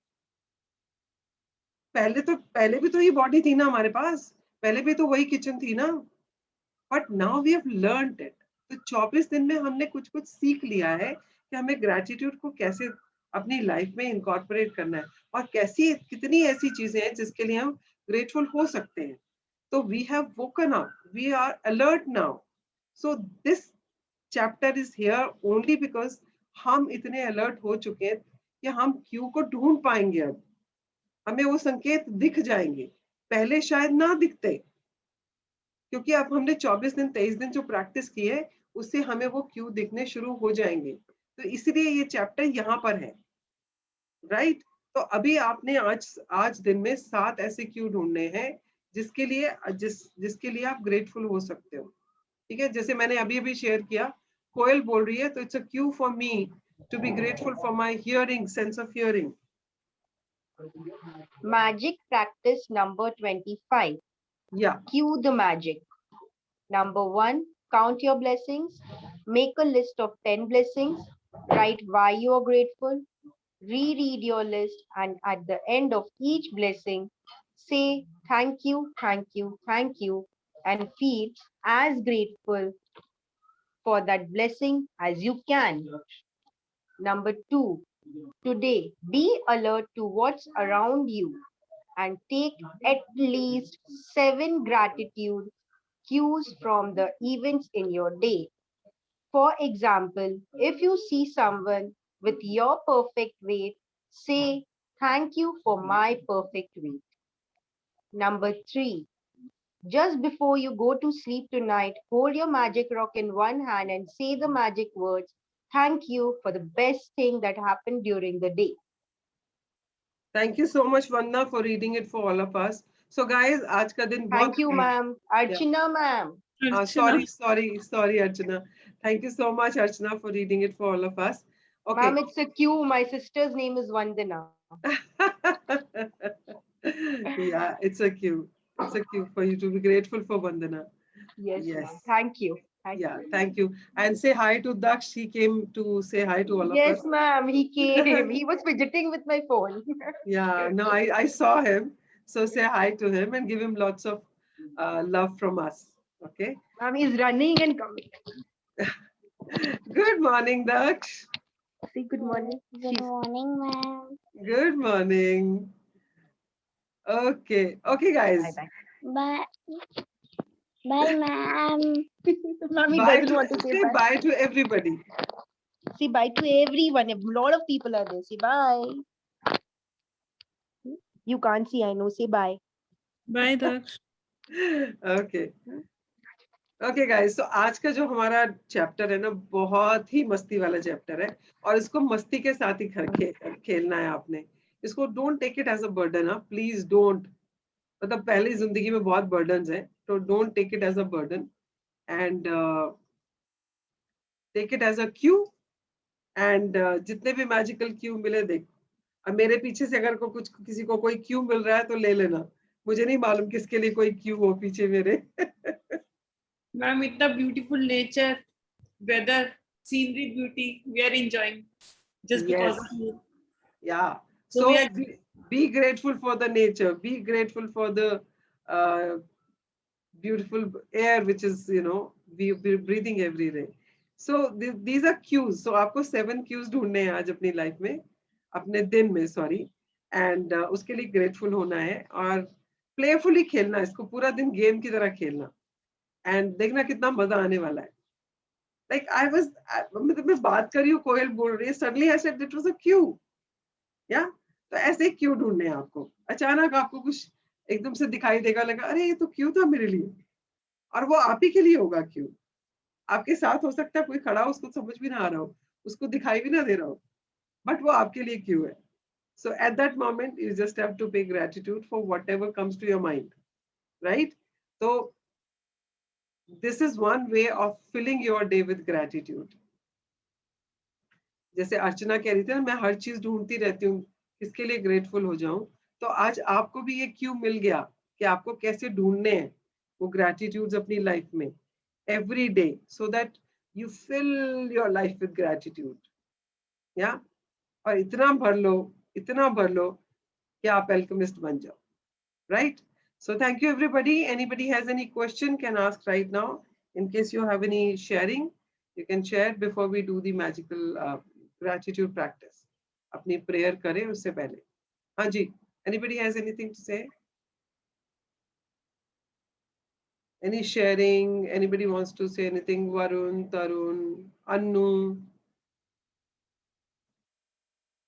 पहले भी तो ये body थी ना हमारे पास, पहले भी तो वही kitchen थी ना. But now we have learned it. तो 24 दिन में हमने कुछ कुछ सीख लिया है कि हमें gratitude को कैसे अपनी लाइफ में incorporate करना है, और कैसी कितनी ऐसी चीजें हैं जिसके लिए हम grateful हो सकते हैं. So we have woken up, we are alert now. So this chapter is here only because हम इतने alert हो चुके हैं कि हम क्यों को ढूंढ पाएंगे. अब हमें वो संकेत दिख जाएंगे, पहले शायद ना दिखते, क्योंकि अब हमने 24 दिन 23 दिन जो प्रैक्टिस की है उससे हमें वो क्यों दिखने शुरू हो जाएंगे. तो इसलिए ये चैप्टर यहाँ पर है, राइट. तो अभी आपने आज दिन में 7 ऐसे क्यों ढूंढने हैं जिसके लिए आप ग्रेटफुल हो सकते हो. ठीक है, जैसे मैंने अभी शेयर किया, कोयल बोल रही है, तो it's a cue for me to be grateful for my hearing, sense of hearing. Magic practice number 25. Yeah. Cue the magic. Number 1, count your blessings. Make a list of 10 blessings. Write why you are grateful. Reread your list, and at the end of each blessing, say thank you, thank you, thank you, and feel as grateful for that blessing as you can. Number 2, today be alert to what's around you and take at least 7 gratitude cues from the events in your day. For example, if you see someone with your perfect weight, say, thank you for my perfect weight. Number 3, just before you go to sleep tonight, hold your magic rock in one hand and say the magic words, thank you for the best thing that happened during the day. Thank you so much, Vandana, for reading it for all of us. So guys, आज का दिन बहुत. Thank you, ma'am. Archana, ma'am. Sorry, Archana. Thank you so much, Archana, for reading it for all of us. Okay. Ma'am, it's a Q. My sister's name is Vandana. Yeah, it's a cue. It's a cue for you to be grateful for Vandana. Yes. Thank you. Thank you. And say hi to Daksh. He came to say hi to all of us. Yes, ma'am. He came. He was fidgeting with my phone. Yeah, no, I saw him. So say hi to him and give him lots of love from us. Okay. Ma'am, he's running and coming. Good morning, Daksh. Say good morning. Good morning, ma'am. Good morning. Okay, guys. Bye. Bye, ma'am. Ma'am, he doesn't want to say bye to everybody. Say bye to everyone. A lot of people are there. Say bye. You can't see, I know. Say bye. Bye, Daksh. Okay, guys. So आज का जो हमारा chapter है ना, बहुत ही मस्ती वाला chapter है, और इसको मस्ती के साथ ही खेलना है आपने. इसको don't take it as a burden. Please don't. मतलब पहले जिंदगी में बहुत बर्डन्स हैं, तो don't take it as a burden and take it as a cue. And जितने भी मैजिकल क्यू मिले, देख, अब मेरे पीछे से अगर किसी को कोई क्यू मिल रहा है तो ले लेना. मुझे नहीं मालूम किसके लिए कोई क्यू हो पीछे मेरे. मैम, इतना beautiful nature, weather, scenery beauty, we are enjoying just because of you. Yeah. So be grateful for the nature. Be grateful for the beautiful air which is, we're breathing every day. So these are cues. So आपको 7 cues ढूंढने हैं आज अपनी life में, अपने दिन में, sorry. And उसके लिए ग्रेटफुल होना है और प्लेफुली खेलना है इसको, पूरा दिन गेम की तरह खेलना. एंड देखना कितना मजा आने वाला है. Like मतलब मैं बात कर रही हूँ, कोयल बोल रही है, suddenly I said it was a cue. Yeah? तो ऐसे क्यू ढूंढने हैं आपको. अचानक आपको कुछ एकदम से दिखाई देगा, लगा अरे ये तो क्यू था मेरे लिए, और वो आप ही के लिए होगा क्यू. आपके साथ हो सकता है कोई खड़ा हो, उसको समझ भी ना आ रहा हो, उसको दिखाई भी ना दे रहा हो, बट वो आपके लिए क्यू है. So at that moment you just have to pay gratitude for whatever comes to your mind, right? So this is one way of filling your day with gratitude. जैसे अर्चना कह रही थी ना, मैं हर चीज ढूंढती रहती हूँ किसके लिए ग्रेटफुल हो जाऊं. तो आज आपको भी ये क्यू मिल गया कि आपको कैसे ढूंढने हैं वो ग्रैटिट्यूड्स अपनी लाइफ में every day, so that you fill your life with gratitude. या और इतना भर लो कि आप alchemist बन जाओ, right? So thank you everybody. Anybody has any question can ask right now. In case you have any sharing, you can share before we do the magical gratitude practice. अपनी prayer करें उससे पहले. हाँ जी. Anybody has anything to say? Any sharing? Anybody wants to say anything? Varun, Tarun, Annu,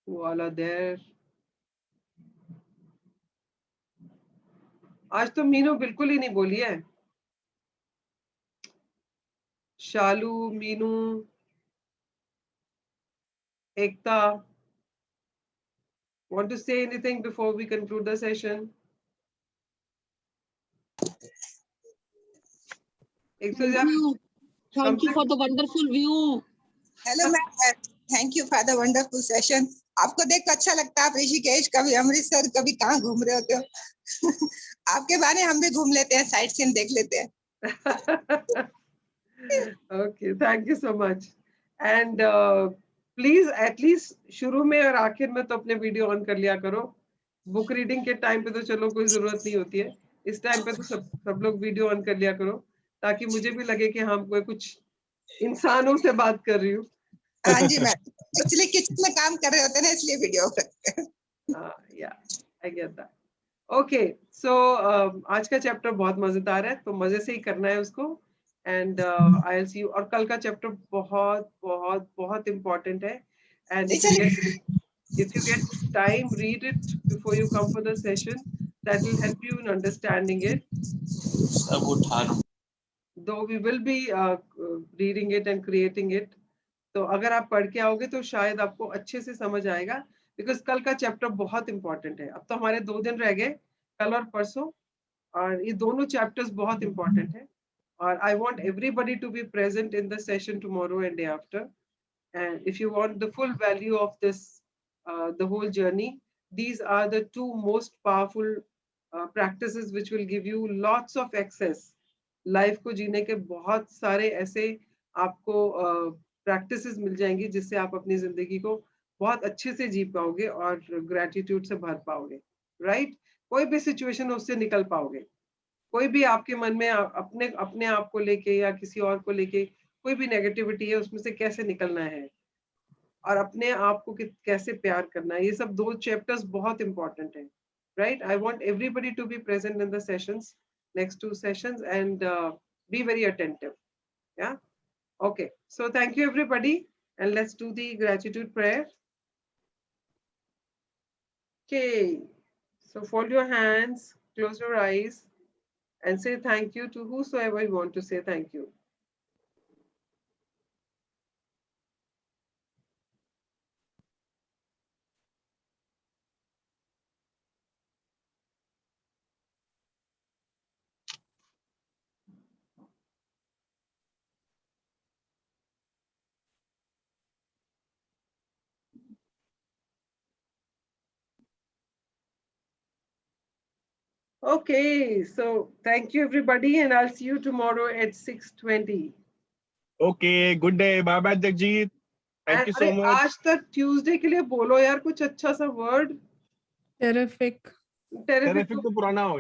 who all are there? आज तो मीनू बिल्कुल ही नहीं बोली है. शालू, मीनू, एकता, want to say anything before we conclude the session? Thank you for the wonderful view. Hello ma'am, thank you for the wonderful session. आपको देख कर अच्छा लगता है. आप ऋषिकेश, कभी अमृतसर, कभी कहाँ घूम रहे होते हो. आपके बारे हम भी घूम लेते हैं, साइट सीन देख लेते हैं. Okay, thank you so much. And please at least शुरू में और आखिर में तो अपने वीडियो ऑन कर लिया करो. बुक रीडिंग के टाइम पे तो चलो कोई जरूरत नहीं होती है. इस टाइम पे तो सब लोग वीडियो ऑन कर लिया करो ताकि मुझे भी लगे कि हाँ कोई कुछ इंसानों से बात कर रही हूँ. हाँ जी मैम, एक्चुअली किचन में काम कर रहे होते हैं ना, इसलिए वीडियो रखते हैं. Yeah, I get that. Okay, so आज का चैप्टर बहुत मजेदार है, तो मजे से ही करना है उसको. And I'll see you. और कल का चैप्टर बहुत बहुत बहुत important है. And if you get time, read it before you come for the session. That will help you in understanding it. Though we will be reading it and creating it. तो अगर आप पढ़ के आओगे तो शायद आपको अच्छे से समझ आएगा, बिकॉज कल का चैप्टर बहुत इंपॉर्टेंट है. अब तो हमारे 2 दिन रह गए, कल और परसों, और ये दोनों चैप्टर्स बहुत इंपॉर्टेंट है. और I want everybody to be present in the session tomorrow and day after. And if you want the full value of this the whole journey, these are the 2 most powerful practices which will give you lots of access. Life को जीने के बहुत सारे ऐसे आपको practices मिल जाएंगी जिससे आप अपनी जिंदगी को बहुत अच्छे से जी पाओगे और ग्रेटिट्यूड से भर पाओगे. राइट? कोई भी सिचुएशन उससे निकल पाओगे. कोई भी आपके मन में अपने आप को लेके या किसी और को लेके कोई भी नेगेटिविटी है, उसमें से कैसे निकलना है और अपने आप को कैसे प्यार करना है, ये सब 2 चैप्टर्स बहुत इंपॉर्टेंट है. Right? I want everybody to be present in the sessions, next 2 sessions, and be very attentive. Yeah. Okay, so thank you everybody, and let's do the gratitude prayer. Okay, so fold your hands, close your eyes, and say thank you to whosoever you want to say thank you. Okay, so thank you everybody, and I'll see you tomorrow at 6:20. Okay, good day. Bye bye Jagjit. Thank you so much. आज तक Tuesday के लिए बोलो यार कुछ अच्छा सा word. Terrific. Terrific तो पुराना हो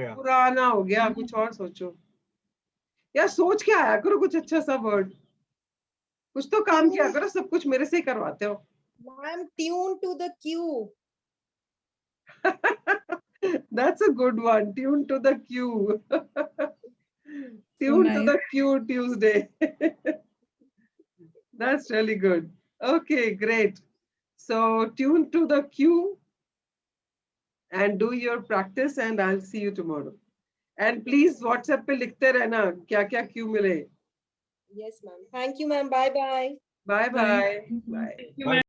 गया. कुछ और सोचो यार. सोच के आया करो कुछ अच्छा सा वर्ड. कुछ तो काम किया करो, सब कुछ मेरे से ही करवाते हो. Ma'am, tune to the queue. That's a good one. Tune to the queue. Tune to the queue Tuesday. That's really good. Okay, great. So tune to the queue and do your practice, and I'll see you tomorrow. And please WhatsApp पे लिखते रहना क्या क्या Q मिले. Yes, ma'am. Thank you, ma'am. Bye bye. Bye bye. Bye.